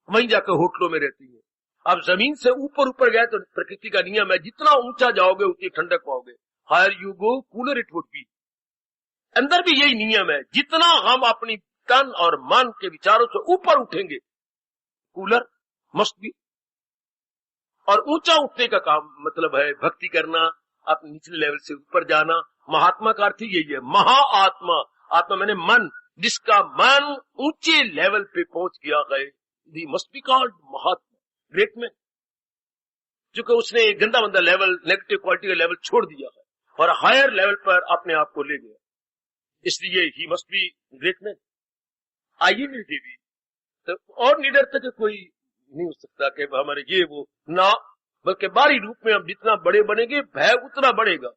वहीं जाकर होटलों में रहती है। अब जमीन से ऊपर गए तो प्रकृति का नियम है, जितना ऊंचा जाओगे उतनी ठंडक पाओगे। Higher you go cooler it would be. अंदर भी यही नियम है, जितना हम अपनी तन और मन के विचारों से ऊपर उठेंगे, कूलर मस्ट बी। और ऊंचा उठने का काम मतलब है भक्ति करना, अपने निचले लेवल से ऊपर जाना। महात्मा का अर्थ यही है, महाआत्मा। आत्मा मैंने मन, जिसका मन ऊंचे लेवल पे पहुंच गया है, they must be called Mahatma, great man. क्योंकि उसने गंदा मंदा लेवल, नेगेटिव क्वालिटी का लेवल छोड़ दिया है और हायर लेवल पर अपने आप को ले गया, इसलिए he must be great man. I will देवी। तो और निडरता के कोई नहीं हो सकता कि हमारे ये वो ना, बल्कि बाहरी रूप में हम जितना बड़े बनेंगे भय उतना बढ़ेगा।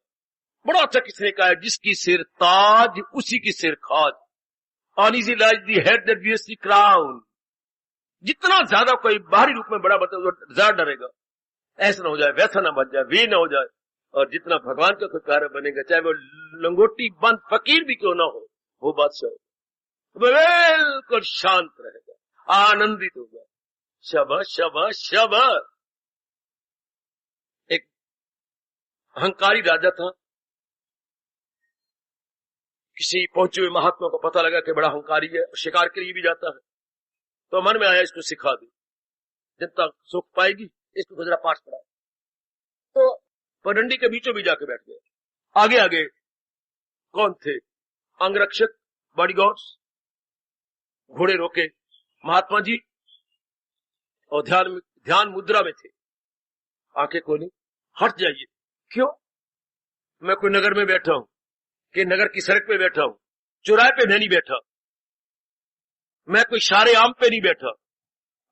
बड़ा अच्छा किसने कहा है, जिसकी सिर ताज उसी की सिर खाज। Uneasy lies the head that wears the crown. जितना ज्यादा कोई बाहरी रूप में बड़ा बनता है तो ज्यादा डरेगा, ऐसा ना हो जाए, वैसा ना बन जाए, वे ना हो जाए। और जितना भगवान का कोई कार्य बनेगा, चाहे वो लंगोटी बंद फकीर भी क्यों ना हो, वो बादशाह बिल्कुल शांत रहेगा, आनंदित होगा। शबा शबा शबा। एक अहंकारी राजा था, किसी पहुंचे हुए महात्मा को पता लगा कि बड़ा अहंकारी है, शिकार के लिए भी जाता है, तो मन में आया इसको सिखा दे, जनता सुख पाएगी, इसको गुजरा पाठ पढ़ाए। तो पगडंडी के बीचों बीच जाके बैठ गए। आगे आगे कौन थे? अंगरक्षक, बॉडीगार्ड्स, घोड़े रोके महात्मा जी, और ध्यान मुद्रा में थे। आंखें खोली, हट जाइए। क्यों? मैं कोई नगर में बैठा हूं कि नगर की सड़क पे बैठा हूं, चौराहे पे मैं नहीं बैठा, मैं कोई शारे आम पे नहीं बैठा,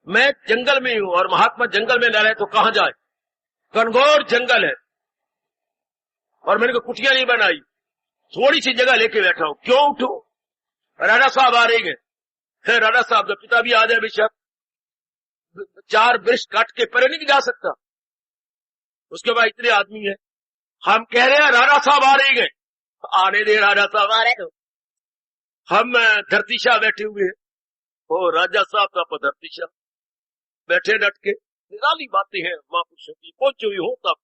मैं जंगल में हूं। और महात्मा जंगल में न रहे तो कहां जाए? घनघोर जंगल है और मैंने कोई कुटिया नहीं बनाई, थोड़ी सी जगह लेके बैठा हूं। क्यों उठूं? राजा साहब आ रहे हैं, राणा साहब का पिता भी आ जाए बेशक, 4 वृक्ष काट के परे नहीं जा सकता। उसके बाद इतने आदमी है, हम कह रहे हैं राणा साहब आ रहे हैं, आने दे राणा साहब आ रहे हो। हम धरती शाह बैठे हुए हैं, ओ राजा साहब का धरती शाह बैठे डट के, निराली बातें हैं महापुरुषों की, पहुंचे हुई हो तब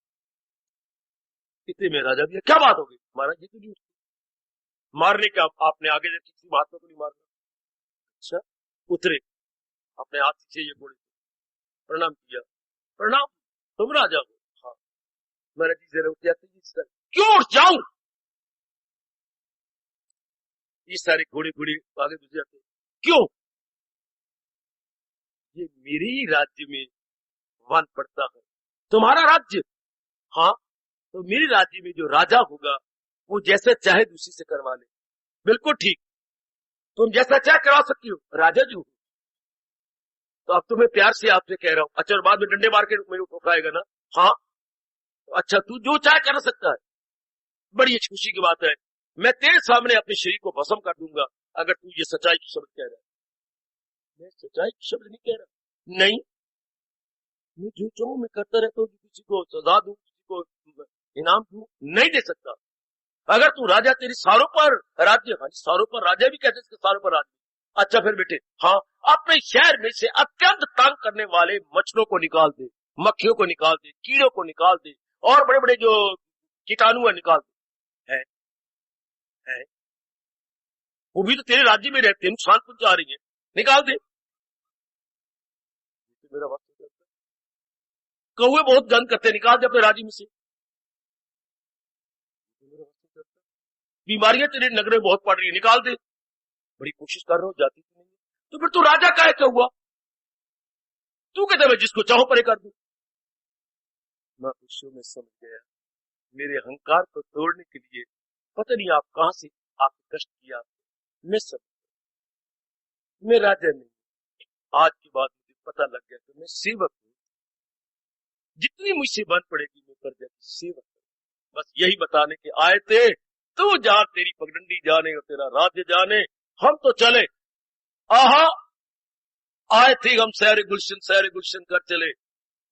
इतने में राजा भी क्या बात होगी, महाराज जी तो नहीं मारने का, आपने आगे से किसी महात्मा को नहीं मारना। अच्छा, उतरे अपने हाथ से ये घोड़े प्रणाम किया, प्रणाम, तुम राजा हो? हाँ। महाराज जी जरा उठ जाते, क्यों उठ जाऊं? ये सारे घोड़े घोड़े आगे घुस जाते, क्यों? ये मेरे ही राज्य में वन पड़ता है, तुम्हारा राज्य? हाँ, तो मेरे राज्य में जो राजा होगा वो जैसा चाहे दूसरी से करवा ले। बिल्कुल ठीक, तुम जैसा चाहे करवा सकती हो, राजा जी हो। तो अब तुम्हें प्यार से आपसे कह रहा हूं। अच्छा, और बाद में डंडे मार के मेरे को उठाएगा ना? हाँ, अच्छा, तू जो चाहे कर सकता है, बड़ी खुशी की बात है, मैं तेरे सामने अपने शरीर को भस्म कर दूंगा अगर तू ये सच्चाई की शब्द कह रहा है। मैं सच्चाई की शब्द नहीं कह रहा, नहीं, मैं जो चाहूं मैं करता रहता हूँ, किसी को सजा दूं, किसी को इनाम दूं, नहीं दे सकता। अगर तू राजा, तेरी सारों पर राज्य, हाँ सारों पर राजा भी कहते हैं, सारों पर राज्य। अच्छा फिर बेटे, हाँ, अपने शहर में से अत्यंत तंग करने वाले मच्छरों को निकाल दे, मक्खियों को निकाल दे, कीड़ों को निकाल दे, और बड़े बड़े जो कीटाणु है निकाल दे। है वो भी तो तेरे राज्य में रहते हैं, नुकसान पहुंचा रही है, निकाल दे। तो मेरा वक्त कौए बहुत गंद करते, निकाल दे अपने राज्य में से। बीमारियां तेरे नगर में बहुत पड़ रही है, निकाल दे। बड़ी कोशिश कर रहा हूं, जाती तो नहीं है। तो फिर तू राजा काहे का हुआ? तू कहता मैं जिसको चाहूं परे कर दूं। मैं खुशियों में समझ गया, मेरे अहंकार को तोड़ने के लिए पता नहीं आप कहां से आपको कष्ट किया। मैं समझ गया, मैं राजा नहीं, आज के बाद मुझे पता लग गया कि मैं सेवक हूं, जितनी मुझसे बन पड़ेगी मैं प्रजा की सेवक हूं। बस यही बताने के आए थे, तू जा, तेरी पगडंडी जाने और तेरा राज्य जाने, हम तो चले। आहा, आए थे हम सैर गुलशन कर चले,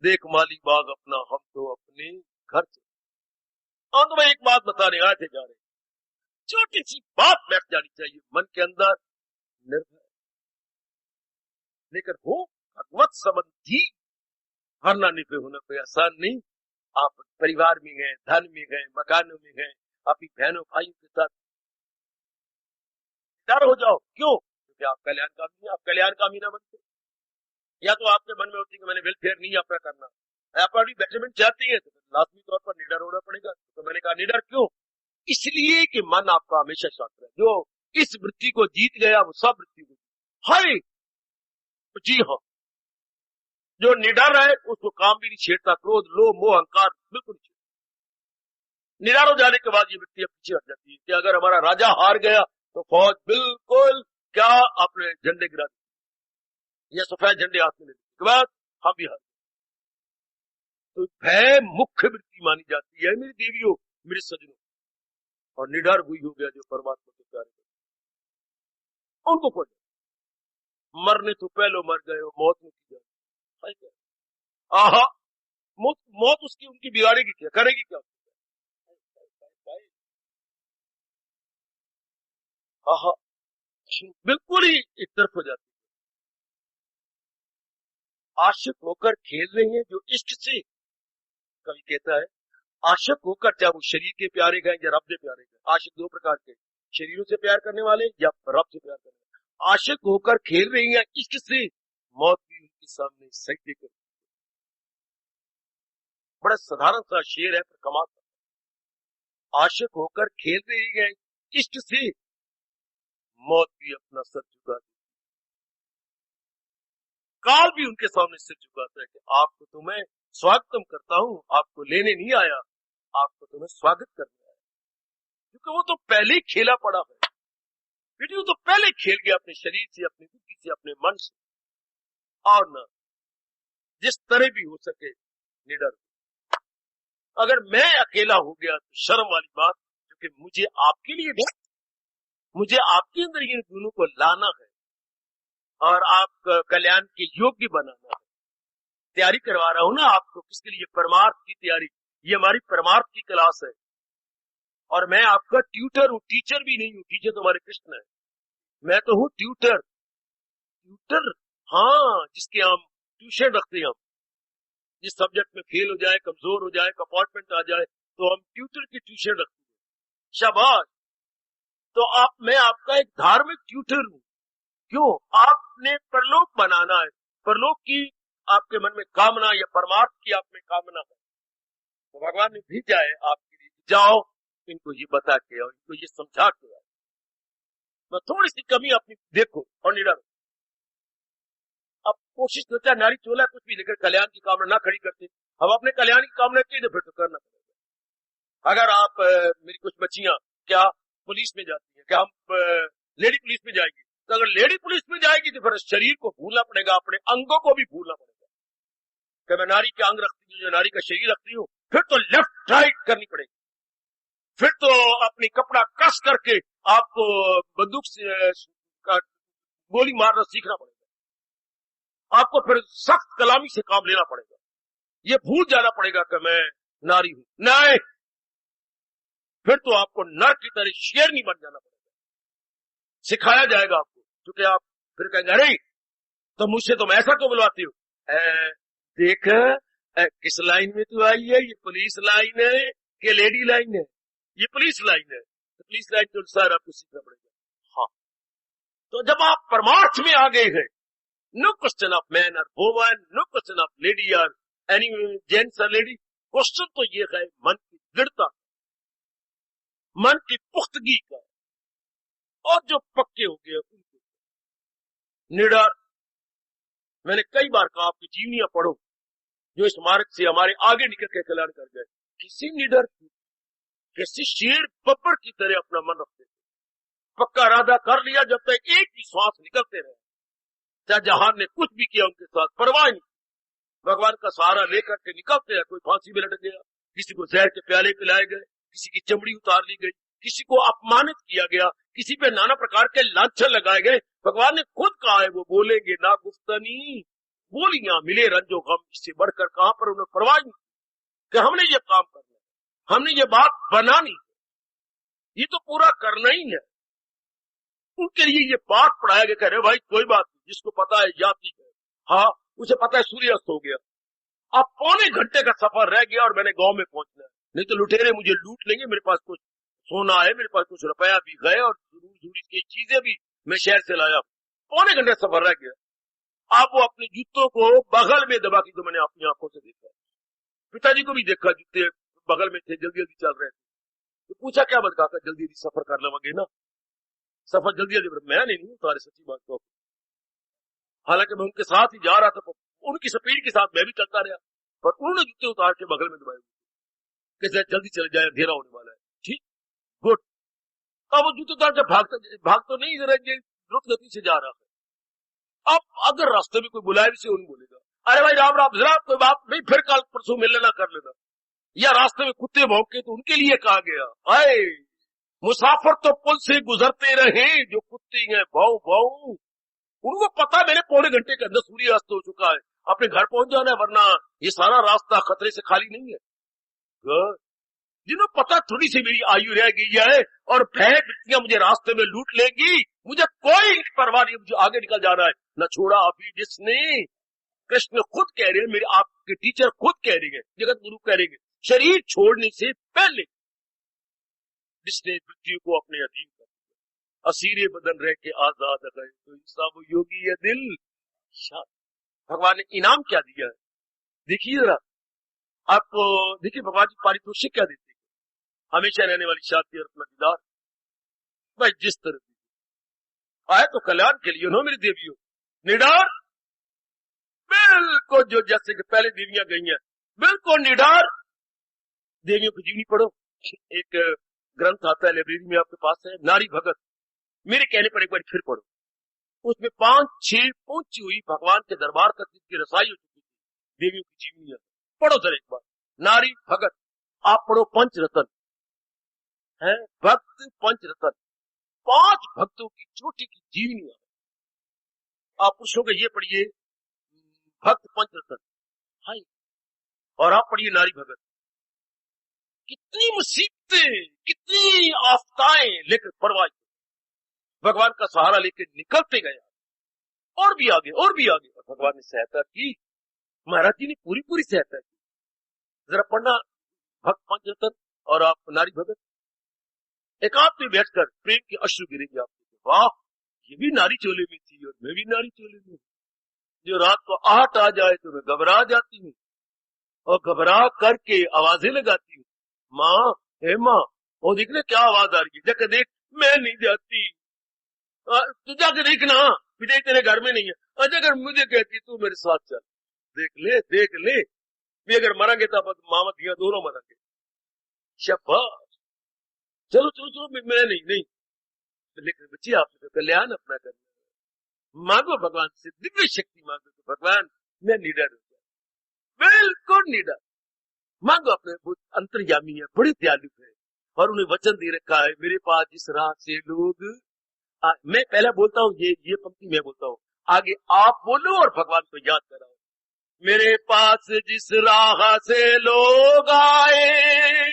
देख माली बाग अपना, हम तो अपने घर चले। अंत में एक बात बताने आए थे, जा रहे, छोटी सी बात बैठ जानी चाहिए मन के अंदर, निर्भय लेकर हो भगवत संबंधी, हरना निपे होना कोई आसान नहीं। आप परिवार में गए, धन में गए, मकानों में गए, अपनी बहनों भाइयों के साथ डर हो जाओ, क्यों? क्योंकि आप कल्याणकामी, आप कल्याणकामी ना बनते, या तो आपके मन में होती कि मैंने वेलफेयर नहीं अपना करना, आप अपनी बेटरमेंट चाहती है तो लाजमी तौर पर निडर होना पड़ेगा। तो मैंने कहा निडर क्यों? इसलिए कि मन आपका हमेशा शांत है। जो इस वृत्ति को जीत गया वो सब वृत्ति को, हाय जी हाँ, जो निडर है उसको काम भी नहीं छेड़ता, क्रोध लोभ मोह अहंकार बिल्कुल नहीं छेड़ता। निडर हो जाने के बाद ये वृत्ति पीछे हट जाती है कि अगर हमारा राजा हार गया तो फौज बिल्कुल क्या अपने झंडे गिरा दी, या सफेद झंडे हाथ में लेने के बाद हम भी हार। तो भय मुख्य वृत्ति मानी जाती है मेरी देवियों, मेरे सजनों, और निडर हुई हो गया जो परमात्मा के प्यारे, उनको कोई मरने तो पहले मर गए, मौत में की जाए, आहा, मौत उसकी उनकी बिगाड़ेगी क्या, करेगी क्या? आहा, बिल्कुल ही एक तरफ हो जाती है। आशिक होकर खेल रहे हैं जो इश्क से, कवि कहता है आशिक होकर, चाहे वो शरीर के प्यारे गए या रब से प्यारे गए। आशिक दो प्रकार के, शरीरों से प्यार करने वाले या रब से प्यार करने वाले। आशिक होकर खेल रही हैं इश्क से, मौत भी उनके सामने सजदे कर। बड़ा साधारण सा शेर है पर कमाल का। आशिक होकर खेल रही हैं इश्क से, मौत भी अपना सर झुका दी, काल भी उनके सामने सिर झुकाता है कि आपको तो मैं स्वागतम करता हूं, आपको लेने नहीं आया, आपको तो मैं स्वागत करने आया। क्योंकि वो तो पहले ही खेला पड़ा है बेटी, वो तो पहले खेल गया अपने शरीर से, अपनी बुद्धि से, अपने मन से। और न जिस तरह भी हो सके निडर। अगर मैं अकेला हो गया तो शर्म वाली बात, क्योंकि मुझे आपके लिए भी, मुझे आपके अंदर इन दोनों को लाना है। और आप कल्याण के योग्य बनाना है। तैयारी करवा रहा हूं ना आपको, किसके लिए? परमार्थ की तैयारी। ये हमारी परमार्थ की क्लास है और मैं आपका ट्यूटर हूं, टीचर भी नहीं हूं। टीचर तो हमारे कृष्ण है, मैं तो हूं ट्यूटर। ट्यूटर, हाँ, जिसके हम ट्यूशन रखते हैं। हम जिस सब्जेक्ट में फेल हो जाए, कमजोर हो जाए, कंपार्टमेंट आ जाए, तो हम ट्यूटर की ट्यूशन रखते हैं। शाबाश। तो मैं आपका एक धार्मिक ट्यूटर हूं। क्यों? आपने परलोक बनाना है। परलोक की आपके मन में कामना या परमार्थ की आप में कामना है, तो भगवान ने भेजा है आपके लिए, जाओ इनको ये बता के आओ, इनको ये समझा के आओ। मैं थोड़ी सी कमी अपनी देखो और निडर। अब कोशिश करता है नारी चोला कुछ भी लेकर कल्याण की कामना ना खड़ी करते। हम अपने कल्याण की कामना की तो फिर तो करना पड़ेगा। अगर आप मेरी कुछ बच्चियां क्या पुलिस में जाती है, क्या हम लेडी पुलिस में जाएगी, तो अगर लेडी पुलिस में जाएगी तो फिर शरीर को भूलना पड़ेगा, अपने अंगों को भी भूलना पड़ेगा। कि मैं नारी के अंग रखती हूँ, जो नारी का शरीर रखती हूँ, फिर तो लेफ्ट राइट करनी पड़ेगी। फिर तो अपनी कपड़ा कस करके आपको बंदूक से गोली मारना सीखना पड़ेगा। आपको फिर सख्त कलामी से काम लेना पड़ेगा। ये भूल जाना पड़ेगा कि मैं नारी हूं। नहीं, फिर तो आपको नर की तरह शेरनी बन जाना पड़ेगा। सिखाया जाएगा आपको, क्योंकि आप फिर कहेंगे अरे तो मुझसे तुम ऐसा क्यों बुलवाती हो? देख किस लाइन में तू आई है, ये पुलिस लाइन है कि लेडी लाइन है? ये पुलिस लाइन है, तो पुलिस लाइन के अनुसार आपको सीखना पड़ेगा। हाँ, तो जब आप परमार्थ में आ गए हैं, नो क्वेश्चन ऑफ मैन और woman, no question of lady और एनी जेंट्स और लेडी, क्वेश्चन तो ये है मन की दृढ़ता, मन की पुख्तगी का। और जो पक्के हो गए उनको निडर। मैंने कई बार कहा आपकी जीवनियां पढ़ो जो इस मार्ग से हमारे आगे निकल के कल्याण कर गए। किसी निडर किसी शेर बब्बर की तरह अपना मन रखते थे, पक्का इरादा कर लिया, जब तक एक ही श्वास निकलते रहे, चाहे जहान ने कुछ भी किया उनके साथ परवाह नहीं। भगवान का सहारा लेकर के निकलते हैं। कोई फांसी में लटक गया, किसी को जहर के प्याले पिलाए गए, किसी की चमड़ी उतार ली गई, किसी को अपमानित किया गया, किसी पे नाना प्रकार के लांछन लगाए गए। भगवान ने खुद कहा है वो बोलेंगे ना गुफ्तनी बोलियां मिले रंजो गम, इससे बढ़कर कहां पर उन्हें परवाह नहीं कि हमने ये काम करना है, हमने ये बात बनानी है, ये तो पूरा करना ही है। उनके लिए ये पाठ पढ़ाया गया, कह रहे भाई कोई बात नहीं, जिसको पता है जाती है, हाँ उसे पता है सूर्यास्त हो गया, अब पौने घंटे का सफर रह गया और मैंने गांव में पहुंचना है, नहीं तो लुटेरे मुझे लूट लेंगे, मेरे पास कुछ सोना है, मेरे पास कुछ रुपया भी गए और जरूरी की चीजें भी मैं शहर से लाया। पौने घंटे सफर रह गया। अब वो अपने जूतों को बगल में दबा के, तो मैंने अपनी आंखों से देखा, पिताजी को भी देखा जूते बगल में थे, जल्दी जल्दी चल रहे थे। तो पूछा क्या बता, जल्दी जल्दी सफर कर लगे ना, सफर जल्दी जल्दी। मैं नहीं तुम्हारी सच्ची बात को, हालांकि मैं उनके साथ ही जा रहा था, उनकी स्पीड के साथ मैं भी चलता रहा, पर उन्होंने जूते उतार के बगल में दबाए, कैसे जल्दी चले जाए, अंधेरा होने वाला है। ठीक, गुड। अब वो जूते उतार के भाग तो नहीं, जरा द्रुत गति से जा रहा है। अब अगर रास्ते में कोई बुलाए भी से उन्हें बोलेगा अरे भाई राम राम, जरा कोई बात नहीं, फिर कल परसों मिल लेना कर लेना, या रास्ते में कुत्ते भौंके तो उनके लिए कहा गया आए मुसाफिर तो पुल से गुजरते रहे, जो कुत्ते हैं भाऊ भाऊ। उनको पता मैंने पौने घंटे के अंदर सूर्यास्त हो चुका है, अपने घर पहुंच जाना है, वरना ये सारा रास्ता खतरे से खाली नहीं है। जिन्हें पता थोड़ी सी मेरी आयु रह गई है और भय वृत्तियां मुझे रास्ते में लूट लेंगी, मुझे कोई परवाह नहीं, मुझे आगे निकल जाना है। न छोड़ा अभी जिसने, कृष्ण खुद कह रहे हैं, मेरे आपके टीचर खुद कह रहे हैं, जगत गुरु कह रहे हैं, शरीर छोड़ने से पहले जिसने पृथ्वी को अपने अधीन कर दिया, असीरे बदन रह के आजाद गए, तो सब योगी है दिल शाद। भगवान ने इनाम क्या दिया है देखिए जरा, आपको देखिए भगवान जी पारितोषिक क्या देते हैं, हमेशा रहने वाली शांति और अपना दीदार। भाई जिस तरह आए तो कल्याण के लिए उन्होंने मेरी देवियों निडार, बिल्कुल जो जैसे कि पहले देवियां गई हैं, बिल्कुल निडार देवियों की जीवनी पढ़ो। एक ग्रंथ आता है लाइब्रेरी में आपके पास है, नारी भगत, मेरे कहने पर एक बार फिर पढ़ो। उसमें 5-6 पहुंची हुई भगवान के दरबार तक जिसकी रसाई हो चुकी थी देवियों की जीवनी पढ़ो सर एक बार, नारी भगत। आप पढ़ो पंचरतन है, भक्त पंचरतन, 5 भक्तों की छोटी की जीवनी। आप पूछोगे ये पढ़िए भक्त पंचरत्न, हाय, और आप पढ़िए नारी भगत। कितनी मुसीबतें, कितनी आफताएं, लेकिन परवाह नहीं। भगवान का सहारा लेके निकलते गए, और भी आगे और भी आगे, और भगवान ने सहायता की। महाराज जी ने पूरी पूरी सहायता की। जरा पढ़ना भक्त पंचरत्न और आप नारी भगत, एकांत में बैठकर प्रेम के अश्रु गिरेंगे आपको। वाह, ये भी नारी चोले में थी और मैं भी नारी चोले में। जो रात को आहट आ जाए तो मैं घबरा जाती हूँ, और घबरा करके आवाजें लगाती हूँ, माँ, हे माँ, वो देखने क्या आवाज आ रही है, जाकर देख। मैं नहीं जाती, तू जाकर देखना, विजय तेरे घर में नहीं है। अच्छा, अगर मुझे कहती तू मेरे साथ चल, देख ले देख ले, भी अगर मरेंगे तो मामा धिया दोनों मरेंगे। शाबाश, चलो चलो चलो, मैं नहीं नहीं। लेकिन बच्ची, आपने तो कल्याण अपना करना, मांगो भगवान से दिव्य शक्ति मांगो तो भगवान मैं निडर हो जाए, बिल्कुल निडर मांगो। अपने अंतर्यामी है, बड़े दयालु है, और उन्हें वचन दे रखा है, मेरे पास जिस राह से लोग, मैं पहले बोलता हूँ, ये पंक्ति मैं बोलता हूँ, आगे आप बोलो और भगवान को याद कराओ। मेरे पास जिस राह से लोग आए,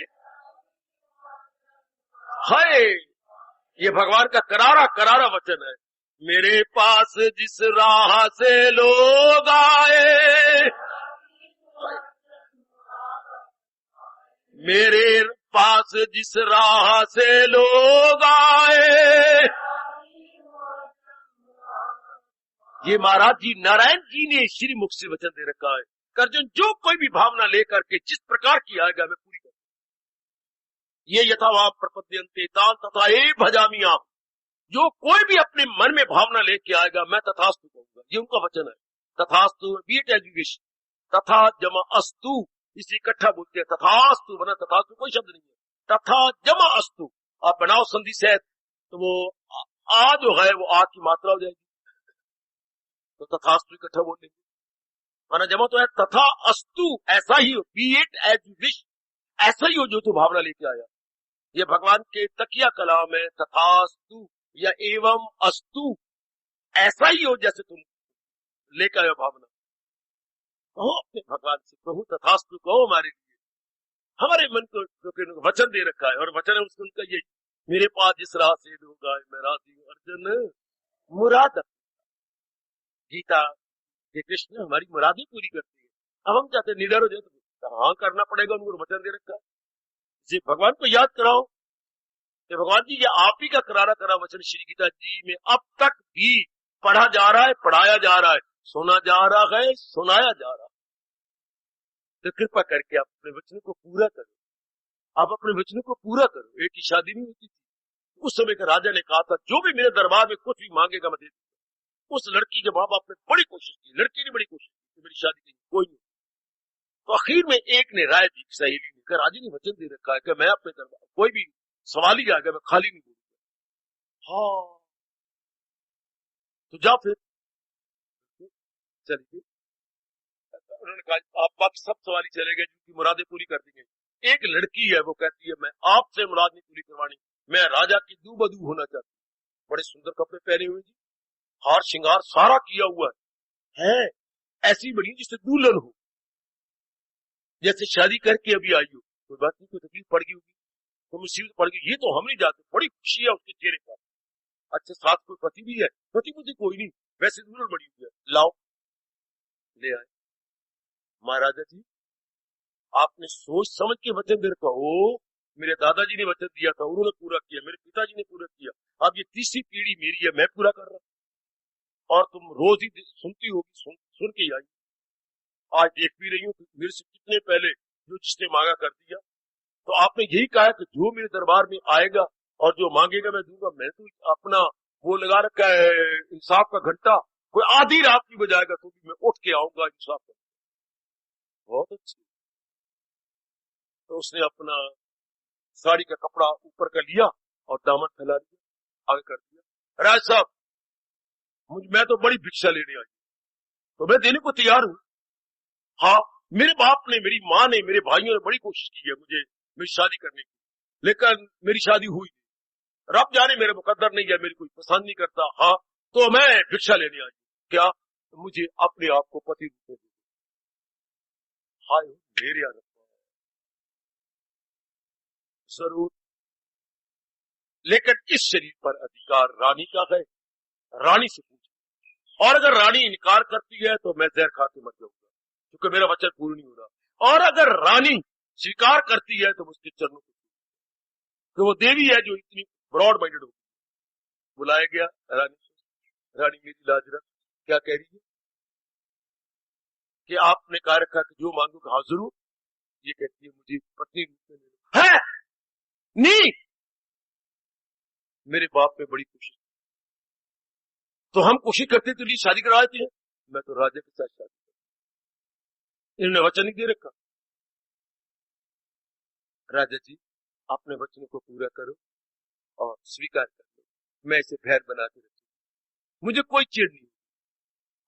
हाय, ये भगवान का करारा करारा वचन है। मेरे पास जिस राह से लोग आए, मेरे पास जिस राह से लोग आए, ये महाराज जी नारायण जी ने श्री मुख से वचन दे रखा है। अर्जुन, जो कोई भी भावना लेकर के जिस प्रकार की आएगा मैं पूरी करूंगा। ये यथावाम प्रपद्यन्ते तान तथा ए भजामिया, जो कोई भी अपने मन में भावना लेके आएगा मैं तथास्तु कहूंगा। ये उनका वचन है। तथास्तु बीट एजुकेशन, तथा जमा अस्तु, इसे इकट्ठा बोलते हैं। तथास्तु बना, तथास्तु कोई शब्द नहीं है। तथा जमा अस्तु आप बनाओ संधि से, तो वो आ जो है वो आ की मात्रा हो जाएगी, तो तथास्तु इकट्ठा बोलेंगे। माना जमा तो है तथा अस्तु, ऐसा ही हो, be it as you wish, ऐसा ही हो जो तू भावना लेके आया। ये भगवान के तकिया कलाम है, तथास्तु या एवं अस्तु, ऐसा ही हो जैसे तुम लेकर आयो भावना। कहो अपने भगवान से, प्रभु तथास्तु कहो हमारे लिए, हमारे मन को वचन दे रखा है, और वचन है उनका यही, मेरे पास जिस राह से लोग आए मैं राजी हूं अर्जुन मुराद। गीता ये कृष्ण हमारी मुरादें पूरी करती है। अब हम चाहते निडर हो जाए तो हाँ करना पड़ेगा, उनको वचन दे रखा है। इसे भगवान को याद कराओ कि भगवान जी ये आप ही का करारा करा वचन श्री गीता जी में अब तक भी पढ़ा जा रहा है, पढ़ाया जा रहा है, सुना जा रहा है, सुनाया जा रहा है। तो कृपा करके आप अपने वचन को पूरा करो, आप अपने वचन को पूरा करो। एक की शादी नहीं होती थी, उस समय का राजा ने कहा था जो भी मेरे दरबार में कुछ भी मांगेगा मैं दे दूंगा। उस लड़की के माँ बाप ने बड़ी कोशिश की, लड़की ने बड़ी कोशिश की कि मेरी शादी की, कोई नहीं। तो आखिर में एक ने राय दी, सहेली ने, राजा ने वचन दे रखा है कि मैं अपने दरबार कोई भी सवाल ही आएगा मैं खाली नहीं बोलूंगा। हाँ, तो जा फिर चलिए। उन्होंने कहा आप बाकी सब सवाल ही चले गए, जिनकी मुरादें पूरी कर दी गई। एक लड़की है, वो कहती है मैं आपसे मुराद नहीं पूरी करवानी, मैं राजा की दूबदू होना चाहती हूँ। बड़े सुंदर कपड़े पहने हुए जी, हार श्रृंगार सारा किया हुआ है, ऐसी बड़ी जिससे दुल्हन हो, जैसे शादी करके अभी आई हो। कोई बात नहीं, कोई तकलीफ पड़ गई होगी, तो मुसीबत पड़ गई, ये तो हम नहीं जाते। बड़ी खुशी है उसके चेहरे पर। अच्छा, साथ कोई पति भी है? पति मुझे कोई नहीं, वैसे दुल्हन बड़ी हुई है, लाओ ले आए। महाराजा जी आपने सोच समझ के वचन दे रखा हो, मेरे दादाजी ने वचन दिया था, उन्होंने पूरा किया, मेरे पिताजी ने पूरा किया, अब ये तीसरी पीढ़ी मेरी है, मैं पूरा कर रहा हूं। और तुम रोज ही सुनती होगी, सुन के आई, आज देख भी रही हूँ मेरे से कितने पहले जो जिसने मांगा कर दिया। तो आपने यही कहा कि जो मेरे दरबार में आएगा और जो मांगेगा मैं दूंगा। मैं तो अपना वो लगा रखा है इंसाफ का घंटा, कोई आधी रात भी बजाएगा तो भी मैं उठ के आऊंगा इंसाफ का। बहुत अच्छी। तो उसने अपना साड़ी का कपड़ा ऊपर कर लिया और दामन फैला लिया, आगे कर दिया। राज साहब, मैं तो बड़ी भिक्षा लेने आई, तो मैं देने को तैयार हूं। हाँ, मेरे बाप ने, मेरी माँ ने, मेरे भाइयों ने बड़ी कोशिश की है मुझे मेरी शादी करने की, लेकिन मेरी शादी हुई नहीं। रब जाने मेरे मुकद्दर नहीं है, मेरी कोई पसंद नहीं करता। हाँ, तो मैं भिक्षा लेने आई। क्या मुझे अपने आप को पति रूप में दे दो। हाय मेरे अरब जरूर, लेकिन इस शरीर पर अधिकार रानी का है। रानी से पूछो, और अगर रानी इनकार करती है तो मैं जहर खा के मर जाऊंगा, क्योंकि मेरा वचन पूर्ण नहीं हो रहा। और अगर रानी स्वीकार करती है तो उसके चरणों को, कि वो देवी है जो इतनी ब्रॉड माइंडेड होगी। बुलाया गया रानी, रानी मेरी लाजरत क्या कह रही है कि आपने कहा रखा कि जो मांगूगा हाँ जरूर। ये कहती है मुझे पत्नी रूप में ले लो। है नहीं, मेरे बाप में बड़ी कोशिश, तो हम कोशिश करते तो लिए शादी करा देते हैं। मैं तो राजा के साथ शादी कर, इन्होंने वचन नहीं दे रखा। राजा जी अपने वचन को पूरा करो और स्वीकार कर लो, मैं इसे भैर बना के रखूंगा, मुझे कोई चिड़ नहीं।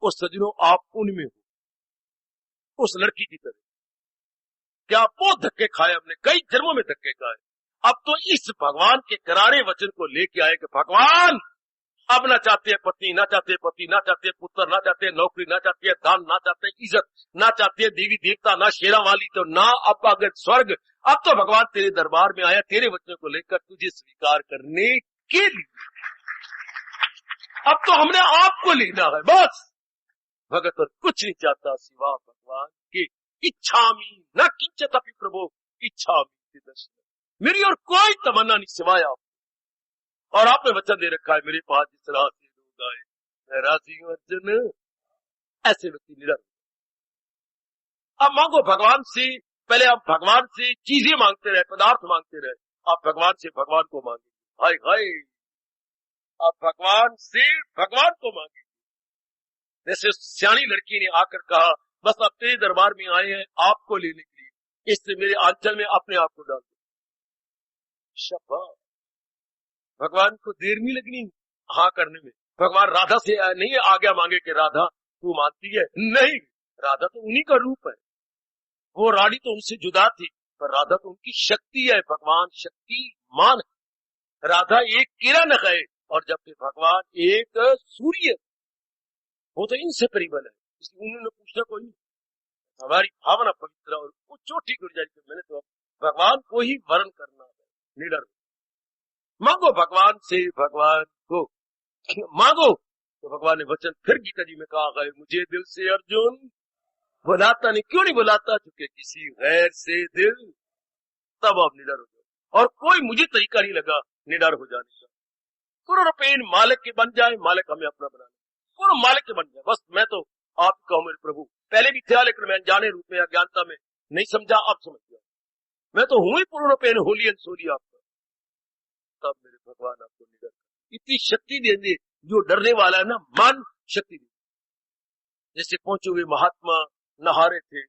उस सजनों आप उनमें हो, उस लड़की की तरह। क्या बहुत धक्के खाए हमने, कई जन्मों में धक्के खाए। अब तो इस भगवान के करारे वचन को लेके आए कि भगवान अब ना चाहते हैं पत्नी, ना चाहते हैं पति, ना चाहते हैं पुत्र, ना चाहते हैं नौकरी, ना चाहते हैं दान, ना चाहते हैं इज्जत, ना चाहते हैं देवी देवता, ना शेरा वाली, तो ना अब अगर स्वर्ग। अब तो भगवान तेरे दरबार में आया तेरे वचन को लेकर तुझे स्वीकार करने के लिए। अब तो हमने आपको लेना है बस। भगत और कुछ नहीं चाहता सिवा भगवान की इच्छा में न किंचित अपि प्रभु इच्छा में दर्शन, मेरी और कोई तमन्ना नहीं सिवाय आप। और आपने वचन दे रखा है मेरे पास जिस तरह से लोग आए मैं राजी हूं अर्जुन। ऐसे व्यक्ति निडर। अब मांगो भगवान से, पहले आप भगवान से चीजें मांगते रहे, पदार्थ मांगते रहे, आप भगवान से भगवान को मांगे। हाय हाय, आप भगवान से भगवान को मांगे। जैसे सियानी लड़की ने आकर कहा बस अब तेरे दरबार में आए हैं आपको लेने के लिए, इससे मेरे आंचल में अपने आप को डाल दो। शाबाश, भगवान को देर नहीं लगनी हाँ करने में। भगवान राधा से नहीं आज्ञा मांगे कि राधा तू मानती है, नहीं, राधा तो उन्हीं का रूप है। वो रानी तो उनसे जुदा थी, पर राधा तो उनकी शक्ति है। भगवान शक्तिमान है। राधा एक किरण है और जबकि भगवान एक सूर्य, वो तो इनसे परिबल है, इसलिए उन्होंने पूछना कोई नहीं। हमारी भावना पवित्र और वो चोटी गिर जाएगी। मैंने तो भगवान को ही वर्ण करना है, निडर मांगो भगवान से भगवान को मांगो। तो भगवान ने वचन फिर गीता जी में कहा है मुझे दिल से अर्जुन बुलाता नहीं, क्यों नहीं बुलाता, क्योंकि किसी गैर से दिल, तब आप निडर हो जाओ। और कोई मुझे तरीका नहीं लगा निडर हो जाने का। पूर्ण रूपेण मालिक के बन जाए, मालिक हमें अपना बना ले, पूर्ण मालिक के बन जाए बस। मैं तो आपका हूं मेरे प्रभु, पहले भी था लेकिन मैं जाने रूप में अज्ञानता में नहीं समझा, अब समझ गया। मैं तो हूं ही पूर्ण रूपेण होली एंड सोली आपका। तब मेरे भगवान आपको निडर इतनी शक्ति देंगे, जो डरने वाला है ना मन शक्ति दे। जैसे पहुंचे हुए महात्मा नहा रहे थे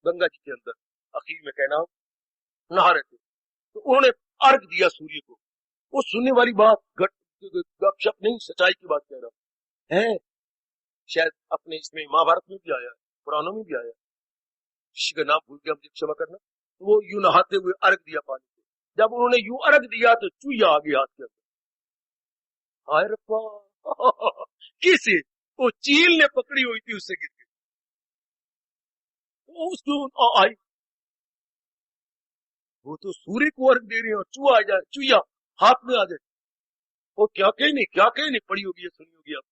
गंगा जी के अंदर, आखिर में कहना नहा रहे थे, तो उन्होंने अर्घ दिया सूर्य को। वो सुनने वाली बात गपशप नहीं, सच्चाई की बात कह रहा है। शायद अपने इसमें महाभारत में भी आया, पुराणों में भी आया, किसी का नाम भूल गया मुझे क्षमा करना। तो वो यूं नहाते हुए अर्घ दिया पानी को, जब उन्होंने यूं अर्घ दिया तो चूया आ गया हाथ के अंदर। हाय रब्बा किसे, वो चील ने पकड़ी हुई थी, उससे गिर गई। उसको आई, वो तो सूर्य को अर्घ दे रहे हैं और चूहा आ जाए, चूया हाथ में आ जाए। वो क्या कहीं नहीं पड़ी होगी, सुनी होगी आपने।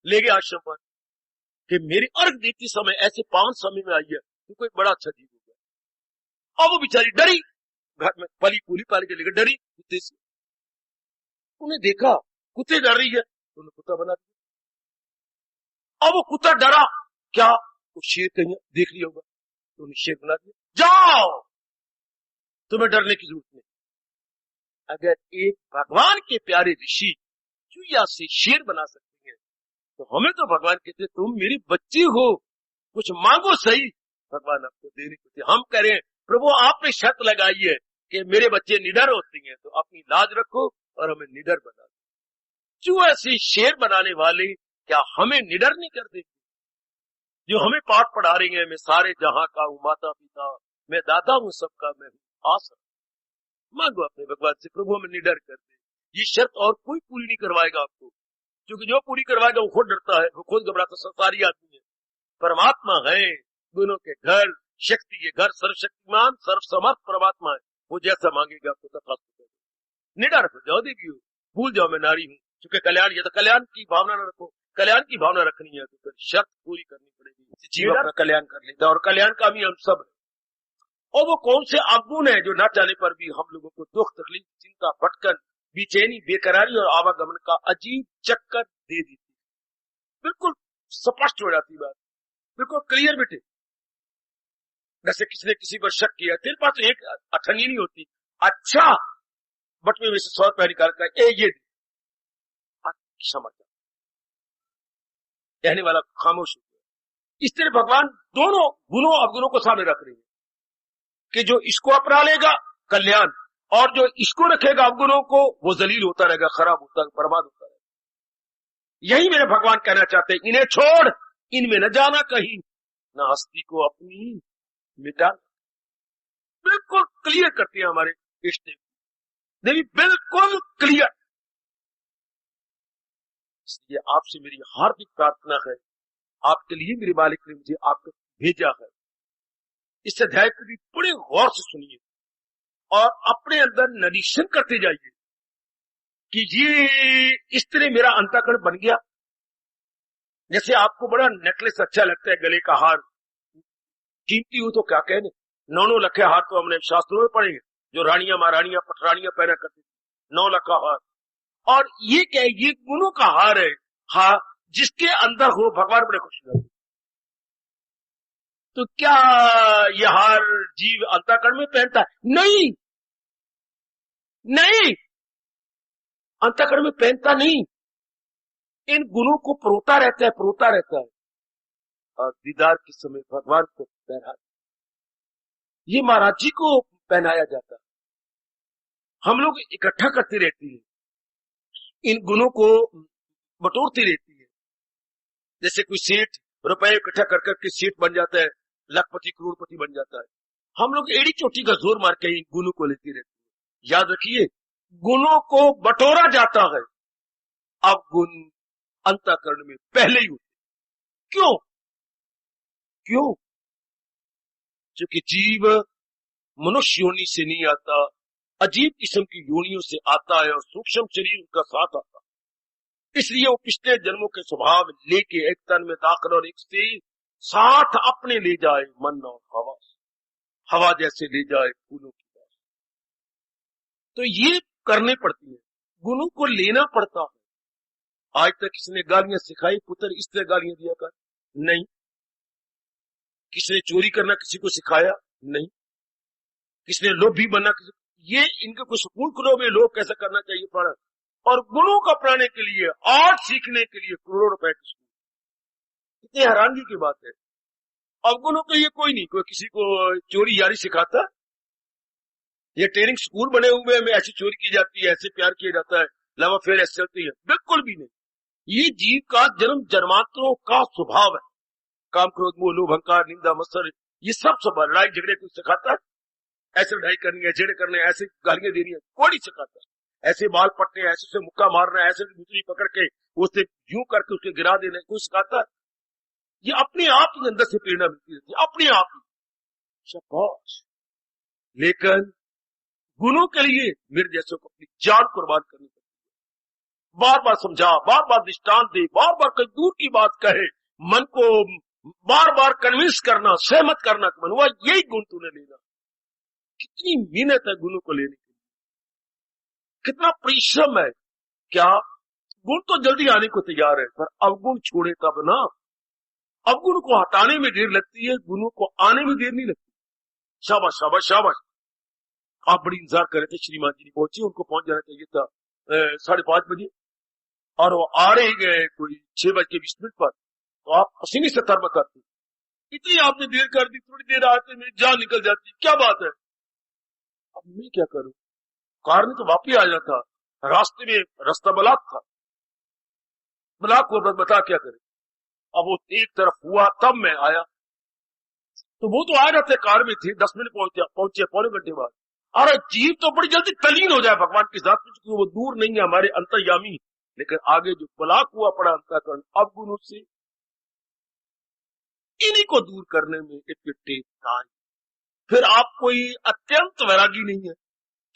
ले गए आश्रम पर कि मेरे अर्घ देते समय ऐसे पावन समय में आई है, तो कोई बड़ा अच्छा जीव हो गया। अब वो बेचारी डरी, घर में पली पूली पाली के लेकर डरी कुत्ते से। उन्हें देखा कुत्ते डर रही है तो उन्हें कुत्ता बना दिया। अब वो कुत्ता डरा, क्या वो शेर कहीं देख लिया होगा, तो उन्हें शेर बना दिया। जाओ, तुम्हें डरने की जरूरत नहीं। अगर एक भगवान के प्यारे ऋषि चूया से शेर बना सकते हैं, तो हमें तो भगवान कहते तुम मेरी बच्ची हो, कुछ मांगो सही, भगवान आपको देने को। हम कह रहे हैं प्रभु आपने शर्त लगाई है कि मेरे बच्चे निडर होते हैं, तो अपनी लाज रखो और हमें निडर बना दो। चूहे से शेर बनाने वाले क्या हमें निडर नहीं कर देते? जो हमें पाठ पढ़ा रही है, मैं सारे जहां का हूं माता पिता, मैं दादा हूं सबका, मैं हूं आसरा। मांगो अपने भगवान से प्रभु हमें निडर कर दे। ये शर्त और कोई पूरी नहीं करवाएगा आपको। क्योंकि जो पूरी करवाएगा वो खुद डरता है, वो खुद घबराता। संसारी आदमी है। परमात्मा है, गुणों के घर, शक्ति के घर, सर्वशक्तिमान सर्वसमर्थ परमात्मा है। वो जैसा मांगेगा आपको तथा निडर हो जाओ, देवी हो, भूल जाओ मैं नारी हूँ। क्योंकि कल्याण, ये तो कल्याण की भावना न रखो, कल्याण की भावना रखनी है तो फिर शर्त पूरी करनी पड़ेगी। जीव अपना कल्याण कर लेता है और कल्याणकामी हम सब है। और वो कौन से अवगुण है जो न चाहने पर भी हम लोगों को दुख, तकलीफ, चिंता, भटकन, बेचैनी, बेकरारी और आवागमन का अजीब चक्कर दे देती है। बिल्कुल स्पष्ट हो जाती बात, बिल्कुल क्लियर बेटे। जैसे किसी ने किसी पर शक किया, तेरे पास तो एक अठन्नी नहीं होती, अच्छा बटवे में से 100 रुपया निकाल कर ये क्षमा कहने वाला खामोश हो गया। इस तरह भगवान दोनों गुणों अवगुणों को सामने रख रही है कि जो इसको अपना लेगा कल्याण, और जो इसको रखेगा अवगुणों को वो जलील होता रहेगा, खराब होता, बर्बाद होता रहेगा। यही मेरे भगवान कहना चाहते हैं, इन्हें छोड़, इनमें न जाना कहीं, न हस्ती को अपनी मिटा। बिल्कुल क्लियर करती है हमारे इष्ट देवी, बिल्कुल क्लियर। इसलिए आपसे मेरी हार्दिक प्रार्थना है, आपके लिए मेरे मालिक ने मुझे आपको भेजा है। इस अध्याय को भी बड़े गौर से सुनिए और अपने अंदर निरीक्षण करते जाइए कि ये इस तरह मेरा अंतःकरण बन गया। जैसे आपको बड़ा नेकलेस अच्छा लगता है, गले का हार कीमती हो तो क्या कहने, 9 लखे हार तो हमने शास्त्रों में पढ़े, जो रानियां महारानियां पटरानियां पहना करती थी, 9 लखा हार। और ये क्या है, ये गुणों का हार है। हाँ, जिसके अंदर हो भगवान बड़े खुश रहते। तो क्या यह हार जीव अंतःकरण में पहनता है? नहीं, नहीं, अंतःकरण में पहनता नहीं, इन गुणों को परोता रहता है, परोता रहता है। और दीदार के समय भगवान को पहना, ये महाराज जी को पहनाया जाता है। हम लोग इकट्ठा करते रहते हैं, इन गुणों को बटोरती रहती है। जैसे कोई सेठ रुपए इकट्ठा कर करके सेठ बन जाता है, लखपति करोड़पति बन जाता है। हम लोग एड़ी चोटी का जोर मार के इन गुणों को लेते रहते हैं। याद रखिए, गुणों को बटोरा जाता है, अब गुण अंतःकरण में पहले ही होते। क्यों? क्यों? क्योंकि जीव मनुष्य योनि से नहीं आता, अजीब किस्म की योनियों से आता है और सूक्ष्म शरीर उनका साथ आता है। इसलिए वो पिछले जन्मों के स्वभाव लेके एक तन में दाखिल और एक से साथ अपने ले जाए मन और हवा, हवा जैसे ले जाए फूलों की बात। तो ये करने पड़ती है, गुणों को लेना पड़ता है। आज तक किसी ने गालियां सिखाई, पुत्र इस तरह गालियां दिया कर? नहीं। किसी ने चोरी करना किसी को सिखाया? नहीं। किसी ने लोभी बनना किसी, ये इनके कुछ स्कूल खुलो में लोग कैसा करना चाहिए पढ़ा, और गुणों को अपनाने के लिए, आर्ट सीखने के लिए करोड़ों रुपए के स्कूल। इतनी हैरानगी की बात है। अवगुणों के ये कोई नहीं, कोई किसी को चोरी यारी सिखाता। ये ट्रेनिंग स्कूल बने हुए में ऐसी चोरी की जाती है, ऐसे प्यार किया जाता है, लव अफेयर ऐसे चलती है, बिल्कुल भी नहीं। ये जीव का जन्म जन्मांतरों का स्वभाव है। काम, क्रोध, मोह, लोभ, अहंकार, निंदा, मत्सर, ये सब लड़ाई झगड़े को सिखाता है। ऐसे लड़ाई करनी है, झगड़े करने, ऐसे गालियां देनी है, कोई नहीं सिखाता। ऐसे बाल पटने, ऐसे से मुक्का मारना, ऐसे दूसरी पकड़ के उससे यूं करके उसके गिरा देना, कोई सिखाता है? ये अपने आप ही अंदर से प्रेरणा मिलती रहती है, अपने आप ही। शाबाश। लेकिन गुणों के लिए मेरे जैसे को अपनी जान कुर्बान करनी पड़ती है। बार बार समझा, बार बार दृष्टांत दे, बार बार कहीं दूर की बात कहे, मन को बार बार कन्विंस करना, सहमत करना कि मन हुआ यही गुण तूने लेना। कितनी मेहनत है गुणों को लेने के लिए, कितना परिश्रम है। क्या गुण तो जल्दी आने को तैयार है, पर अवगुण छोड़े तब ना। अवगुण को हटाने में देर लगती है, गुणों को आने में देर नहीं लगती। शाबाश शाबाश शाबाश। आप बड़ी इंतजार कर रहे थे, श्रीमान जी नहीं पहुंचे, उनको पहुंच जाना चाहिए था 5:30 बजे, और वो आ रहे गए कोई 6:20 पर, तो आप पसीने से तरबतर। इतनी आपने देर कर दी, थोड़ी देर आते मेरी जान निकल जाती, क्या बात है। अब मैं क्या करूं, कार में तो वापिस आ जाता, रास्ते में रास्ता ब्लॉक था, ब्लॉक को बता क्या करे। अब वो एक तरफ हुआ तब मैं आया, तो वो तो आ जाते, कार में थे, 10 मिनट पहुंचे पौने घंटे बाद। अरे जीव तो बड़ी जल्दी तलीन हो जाए भगवान की जात में, वो दूर नहीं है, हमारे अंतर्यामी लेकिन आगे जो ब्लॉक हुआ पड़ा अंतःकरण अवगुणों से, इन्हीं को दूर करने में इट टेक टाइम। फिर आप कोई अत्यंत वैरागी नहीं है,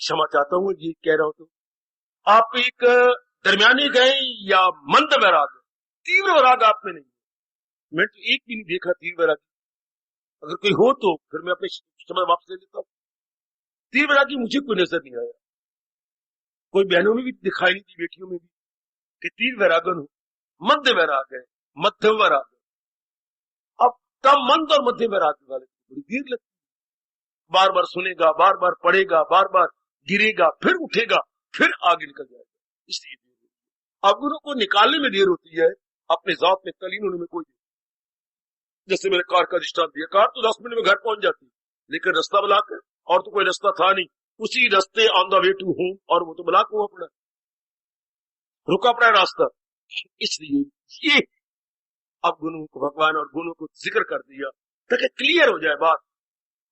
क्षमा चाहता हूं ये कह रहा हूं, तो आप एक दरमियाने गए या मंद वैराग, तीव्र वैराग आप में नहीं है। मैं तो एक भी नहीं देखा तीव्र वैरागी, अगर कोई हो तो फिर मैं अपने समय वापस ले लेता हूं। तीव्र वैरागी मुझे कोई नजर नहीं आया, कोई बहनों में भी दिखाई नहीं दी, बेटियों में भी, कि तीव्र वैरागन हो। मध्य वैराग है, मध्यम वैराग है। अब तब मंद और मध्य वैराग वाले बड़ी देर लगती, बार बार सुनेगा, बार बार पढ़ेगा, बार बार गिरेगा, फिर उठेगा, फिर आगे निकल जाएगा, इसलिए अवगुणों को निकालने में देर होती है, अपने जात में तलीन होने में कोई देर। जैसे मैंने कार का दृष्टांत दिया, कार तो 10 मिनट में घर पहुंच जाती, लेकिन रास्ता ब्लॉक है, और तो कोई रास्ता था नहीं, उसी रास्ते on the way to home, और वो तो ब्लॉक हुआ पड़ा, रुका पड़ा रास्ता। इसलिए ये अवगुणों को भगवान और गुणों को जिक्र कर दिया ताकि क्लियर हो जाए बात,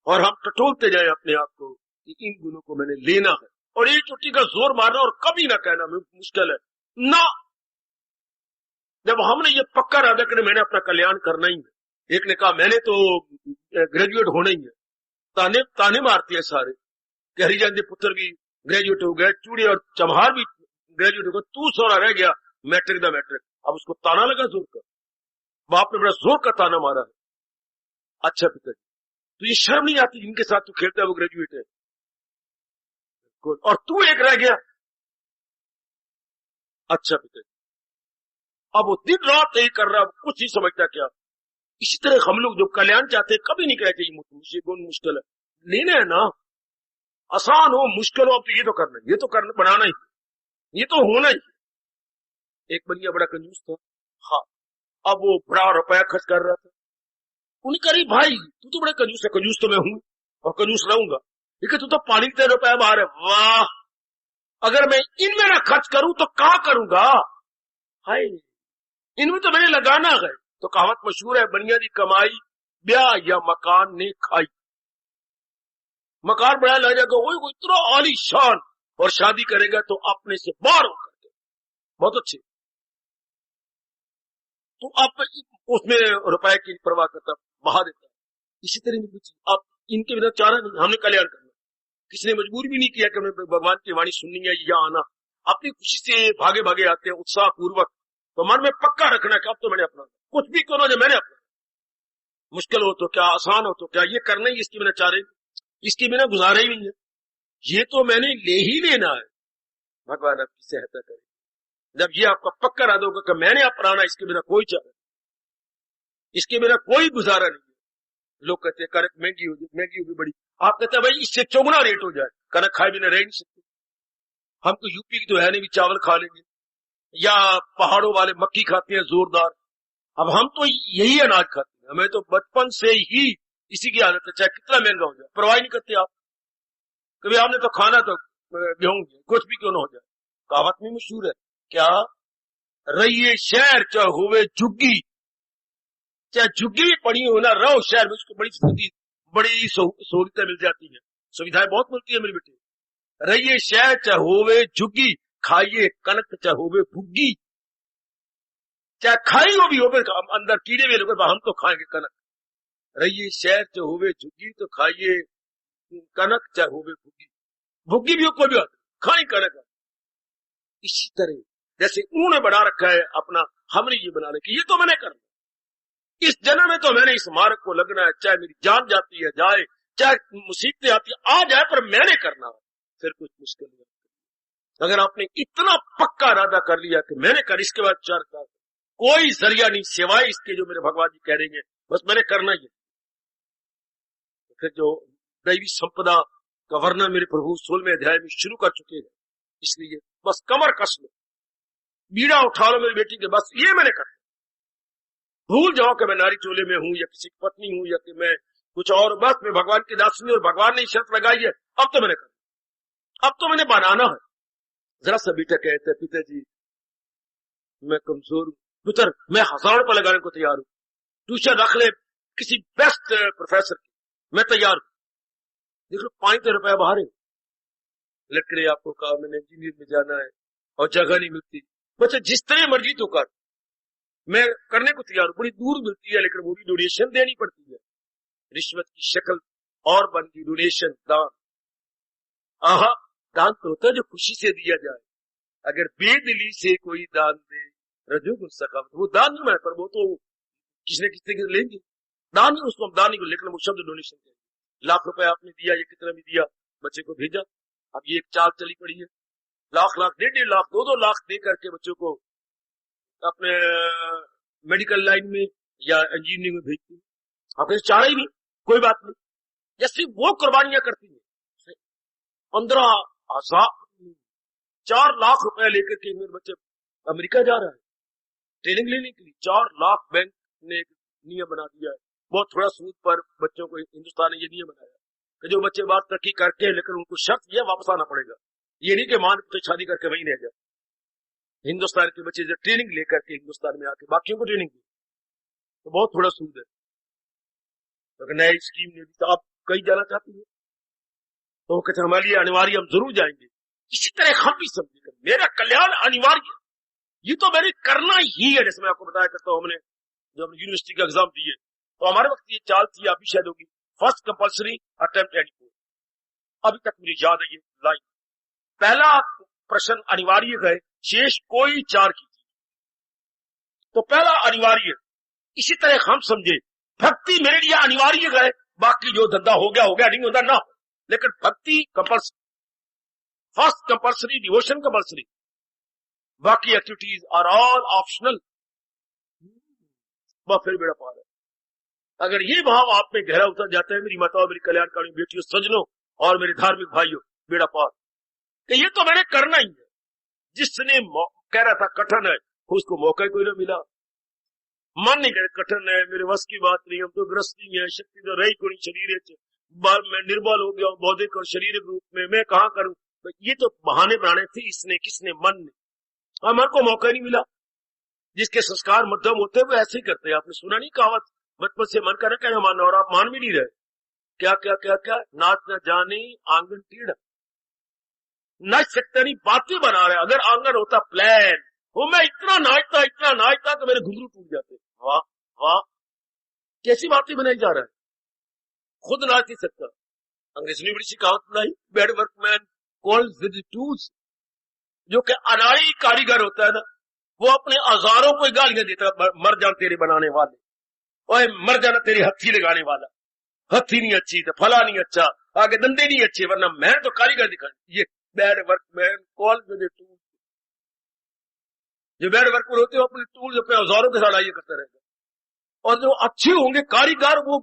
और हम टटोलते जाए अपने आप को कि इन गुणों को मैंने लेना है। और ये चोटी का जोर मारना और कभी ना कहना मुश्किल है ना। जब हमने ये पक्का इरादा करें मैंने अपना कल्याण करना ही है, एक ने कहा मैंने तो ग्रेजुएट होना ही है, ताने ताने मारती है सारे कि हरिजन के पुत्र भी ग्रेजुएट हो गए, चूड़ी और चमहार भी ग्रेजुएट हो गए, तू सोना रह गया मैट्रिक द मैट्रिक। अब उसको ताना लगा जोर का, बाप ने बड़ा जोर का ताना मारा है। अच्छा पिताजी, तो ये शर्म नहीं आती जिनके साथ तू खेलता है वो ग्रेजुएट है, और तू एक रह गया। अच्छा पिताजी, अब वो दिन रात यही कर रहा है, कुछ नहीं समझता क्या। इसी तरह हम लोग जो कल्याण चाहते हैं कभी नहीं कहते मुझे कौन मुश्किल है, लेना है ना, आसान हो मुश्किल हो, अब तो ये तो करना, ये तो करना, बनाना ही, ये तो होना ही। एक बनिया बड़ा कंजूस था, हाँ, अब वो बड़ा रुपया खर्च कर रहा था। उन्हें कह रही भाई तू तो बड़े कंजूस है, कंजूस तो मैं हूं और कंजूस रहूंगा, लेकिन तू तो पानी के रुपया बाहर है। वाह, अगर मैं इनमें ना खर्च करूं तो कहां करूंगा, हाय इनमें तो मैंने लगाना है। तो कहावत मशहूर है, बनिया दी कमाई ब्याह या मकान ने खाई। मकान बड़ा लग जाएगा वो इतना आलीशान, और शादी करेगा तो अपने से बाहर होकर के बहुत अच्छे, तो आप उसमें रुपए की परवाह करता, बहा देता। इसी तरह में आप इनके बिना चारा नहीं, हमने कल्याण करना, किसी ने मजबूर भी नहीं किया कि हमें भगवान की वाणी सुननी है या आना, अपनी खुशी से भागे भागे आते हैं उत्साह पूर्वक। तो मन में पक्का रखना कि अब तो मैंने अपना, कुछ भी करो जो मैंने अपना, मुश्किल हो तो क्या, आसान हो तो क्या, ये करना ही इसकी बिना चारे, इसके बिना गुजारा ही नहीं है, ये तो मैंने ले ही लेना है। भगवान आपकी सहायता करे, जब ये आपका पक्का इरादा होगा कि मैंने अपनाना, इसके बिना कोई चारा, इसके बिना कोई गुजारा नहीं है। लोग कहते हैं कनक महंगी होगी बड़ी, आप कहते हैं भाई इससे चौगुना रेट हो जाए, कनक खाए बिना रह नहीं सकते। हम तो यूपी की तो है नहीं, भी चावल खा लेंगे, या पहाड़ों वाले मक्की खाते हैं जोरदार। अब हम तो यही अनाज खाते हैं, हमें तो बचपन से ही इसी की आदत है, चाहे कितना महंगा हो जाए परवाह नहीं करते आप। कभी आपने तो खाना तो गेहूं कुछ भी क्यों ना हो जाए। कहावत में मशहूर है क्या, रहिए शहर चाहे हुए झुग्गी, चाहे झुग्गी भी पड़ी हो ना, रहो शहर में, उसको बड़ी सहूलियतें मिल जाती है, सुविधाएं बहुत मिलती है मेरे बेटे। रहिए शहर चाहे होवे झुग्गी, खाइए कनक चाहे होवे भुग्गी। चाहे खाई हो भी हो, अंदर कीड़े भी लोग, हम तो खाएंगे कनक। रहिए शहर चाहे होवे झुग्गी, तो खाइए कनक चाहे होवे भुग्गी, भुग्गी भी हो कोई भी खाई कनक। इसी तरह जैसे उन्होंने बना रखा है अपना, हमने ये बना रखा, ये तो मैंने करना, इस जन्म में तो मैंने इस मार्ग को लगना है, चाहे मेरी जान जाती है जाए, चाहे मुसीबतें आती है आ जाए, पर मैंने करना है, फिर कुछ मुश्किल नहीं। अगर आपने इतना पक्का इरादा कर लिया कि मैंने कर, इसके बाद चार का कोई जरिया नहीं सिवाय इसके जो मेरे भगवान जी कह रहे हैं, बस मैंने करना ही है। तो फिर जो दैवी संपदा का वर्णन मेरे प्रभु 16वें अध्याय में शुरू कर चुके हैं, इसलिए बस कमर कस लो, बीड़ा उठा लो मेरी बेटी के, बस ये मैंने करना। भूल जाओ कि मैं नारी चोले में हूं या किसी की पत्नी हूं या कि मैं कुछ और, बस मैं भगवान की दासी और भगवान ने शर्त लगाई है, अब तो मैंने करना, अब तो मैंने बनाना है। जरा सा बेटा कहते हैं पिताजी मैं कमजोर हूं, पुत्र मैं 1000 रुपए लगाने को तैयार हूं, ट्यूशन रख ले किसी बेस्ट प्रोफेसर की, मैं तैयार हूं। देख लो 5 रुपया बाहर है, लड़के आपको कहा मैंने इंजीनियर में जाना है और जगह नहीं मिलती, बच्चे जिस तरह मर्जी तो कर, मैं करने को तैयार हूं, बड़ी दूर मिलती है, लेकिन वो भी डोनेशन देनी पड़ती है। रिश्वत की शक्ल और बन गई डोनेशन, दान। आहा, दान तो होता है जो खुशी से दिया जाए। अगर बेदिली से कोई दान दे, रजो सखावत, वो दान नहीं मैं, पर वो तो किसी न किसी लेंगे, दान नहीं, उसको हम दान नहीं, लेकिन वो शब्द डोनेशन कहेंगे। लाख रुपए आपने दिया, ये कितना भी दिया, बच्चे को भेजा। अब ये एक चाल चली पड़ी है, लाख लाख, 1.5 लाख, 2-2 लाख दे करके बच्चों को अपने मेडिकल लाइन में या इंजीनियरिंग में भेजती है। आपने चाह ही नहीं, कोई बात नहीं, या सिर्फ वो कुर्बानियां करती है। 15,000 4 लाख रुपए लेकर के मेरे बच्चे अमेरिका जा रहा है ट्रेनिंग लेने के लिए। 4 लाख बैंक ने एक नियम बना दिया है, बहुत थोड़ा सूद पर बच्चों को हिंदुस्तान ने ये नियम बनाया कि जो बच्चे बात तरक्की करके, लेकिन उनको शर्त यह वापस आना पड़ेगा, ये नहीं कि मान तो शादी करके वहीं रह जाए। हिंदुस्तान के बच्चे जब ट्रेनिंग लेकर के हिंदुस्तान में आके बाकियों को ट्रेनिंग दी, तो बहुत थोड़ा सूद है। तो नई स्कीम ने दी, तो आप कहीं जाना चाहती है तो वो कहते हमारे लिए अनिवार्य, हम जरूर जाएंगे। इसी तरह हम भी समझे मेरा कल्याण अनिवार्य, ये तो मैंने करना ही है। जैसे मैं आपको बताया करता हूं, हमने जब हमने यूनिवर्सिटी का एग्जाम दिए तो हमारे वक्त ये चाल थी, आप भी शायद होगी, first compulsory attempt any course. अभी तक मुझे याद है ये लाइन, पहला प्रश्न अनिवार्य है, शेष कोई चार कीजिए, तो पहला अनिवार्य। इसी तरह हम समझे भक्ति मेरे लिए अनिवार्य है, बाकी जो धंधा हो गया, नहीं होता ना, लेकिन भक्ति compulsory, first compulsory, devotion compulsory, बाकी एक्टिविटीज आर ऑल ऑप्शनल। वह फिर बेड़ा पार है। अगर ये भाव आप में गहरा उतर जाता है, मेरी माताओं, मेरी कल्याणकारी बेटियों, सज्जनों और मेरे धार्मिक भाइयों, बेड़ा पार, कि ये तो मैंने करना ही है। जिसने कह रहा था कठिन है, उसको मौका ही कोई ना मिला। मन नहीं करे कठिन है, मेरे वश की बात नहीं, हम तो गृहस्थी है, शक्ति तो रही कोई शरीर, मैं निर्बल हो गया बौद्धिक और शारीरिक रूप में, मैं कहां करूं। तो ये तो बहाने बनाने थे इसने, किसने, मन ने। हमारे को मौका नहीं मिला। जिसके संस्कार मध्यम होते हैं वो ऐसे ही करते हैं। आपने सुना नहीं कहावत, बचपन से मन कर रहा है मानना, और आप मान भी नहीं रहे। क्या क्या क्या क्या, नाच न जाने आंगन टेढ़ा, नाच सकता नहीं, बातें बना रहे। अगर आंगन होता प्लान, वो मैं इतना नाचता तो मेरे घुंघरू टूट जाते। वाह वाह, कैसी बातें बनाई जा रहा है, खुद नाच नहीं सकता। अंग्रेजी में बड़ी सी कहावत बनाई, bed workman called with tools. जो कि अनाड़ी कारीगर होता है ना, वो अपने औजारों को गालियां देता है, मर जान तेरे बनाने वाले, ओए मर जाना तेरी हथी लगाने वाला, हथी नहीं अच्छी तो फला नहीं अच्छा, आगे दंदे नहीं अच्छे, वरना मैं तो कारीगर दिखा। ये bad workman call with tools. जो बैड वर्कमैन होते हैं अपने टूल्स, अपने औजारों के साथ आइए करता रहेगा, और जो अच्छे होंगे कारीगर, वो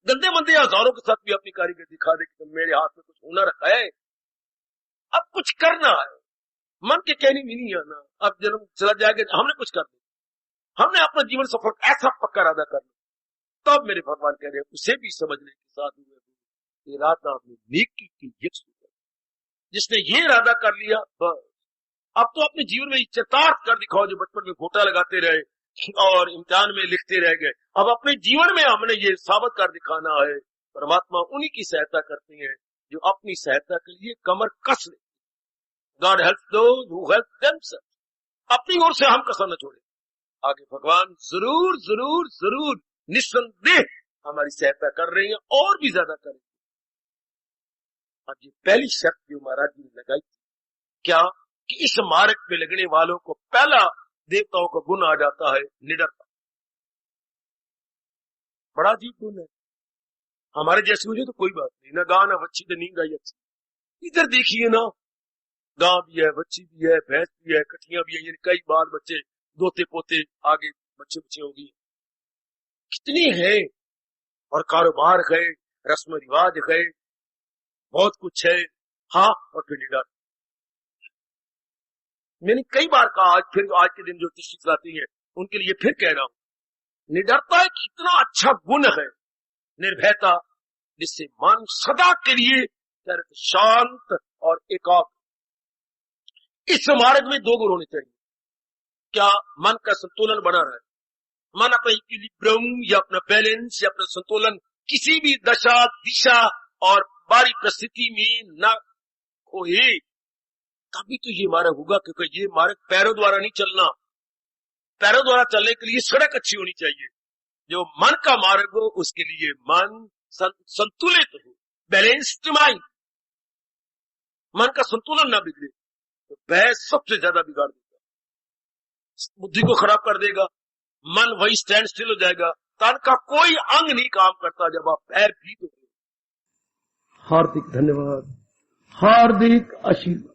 गंदे मंदे औजारों के साथ भी अपनी कारीगर दिखा दे कि मेरे हाथ में कुछ हुनर है, अब कुछ करना है। मन के कहने में नहीं आना, अब जन्म चला जाएगा, हमने कुछ कर दिया, हमने अपना जीवन सफर ऐसा पक्का इरादा करना। तब मेरे भगवान कह रहे हैं उसे भी समझने के साथ इरादा अपनी नेकी की यकसुर। जिसने ये इरादा कर लिया, बस अब तो अपने जीवन में चरितार्थ कर दिखाओ। जो बचपन में घोटा लगाते रहे और इम्तिहान में लिखते रह गए, अब अपने जीवन में हमने ये साबित कर दिखाना है। परमात्मा उन्हीं की सहायता करते हैं जो अपनी सहायता के लिए कमर कस ले। God helps those who help themselves. अपनी ओर से हम कसर न छोड़े, आगे भगवान जरूर जरूर जरूर निस्संदेह हमारी सहायता कर रहे हैं और भी ज्यादा करेंगे। अब ये पहली शर्त जो महाराज जी ने लगाई थी, क्या कि इस मार्ग पे लगने वालों को पहला देवताओं का गुण आ जाता है, निडरता। बड़ा अजीब गुण है। हमारे जैसे मुझे तो कोई बात नहीं, ना गा ना बच्ची तो नहीं गाई अच्छी। इधर देखिए ना, गां भी है, बच्ची भी है, भैंस भी है, कटियां भी है, यानी कई बार बच्चे, दोते पोते, आगे बच्चे बच्चे होगी, कितनी है, और कारोबार है, रस्म रिवाज है, बहुत कुछ है। हाँ, और फिर निडर। मैंने कई बार कहा, आज के दिन जो शिक्षक चलाती है उनके लिए फिर कह रहा हूं, निडरता एक इतना अच्छा गुण है, निर्भयता, जिससे मन सदा के लिए शांत और एकाग्र। इस मार्ग में 2 गुण होने चाहिए। क्या मन का संतुलन बना रहे, मन अपना इक्विलिब्रियम या अपना बैलेंस या अपना संतुलन किसी भी दशा, दिशा और बारी परिस्थिति में न खोए। तभी तो ये मार्ग होगा, क्योंकि ये मार्ग पैरों द्वारा नहीं चलना। पैरों द्वारा चलने के लिए सड़क अच्छी होनी चाहिए। जो मन का मार्ग हो उसके लिए मन संतुलित हो, बैलेंस्ड माइंड, मन का संतुलन ना बिगड़े। तो भय सबसे ज्यादा बिगाड़ देगा, बुद्धि को खराब कर देगा, मन वही स्टैंड स्टिल हो जाएगा, तन का कोई अंग नहीं काम करता जब आप भयभीत हो। हार्दिक धन्यवाद, हार्दिक आशीर्वाद।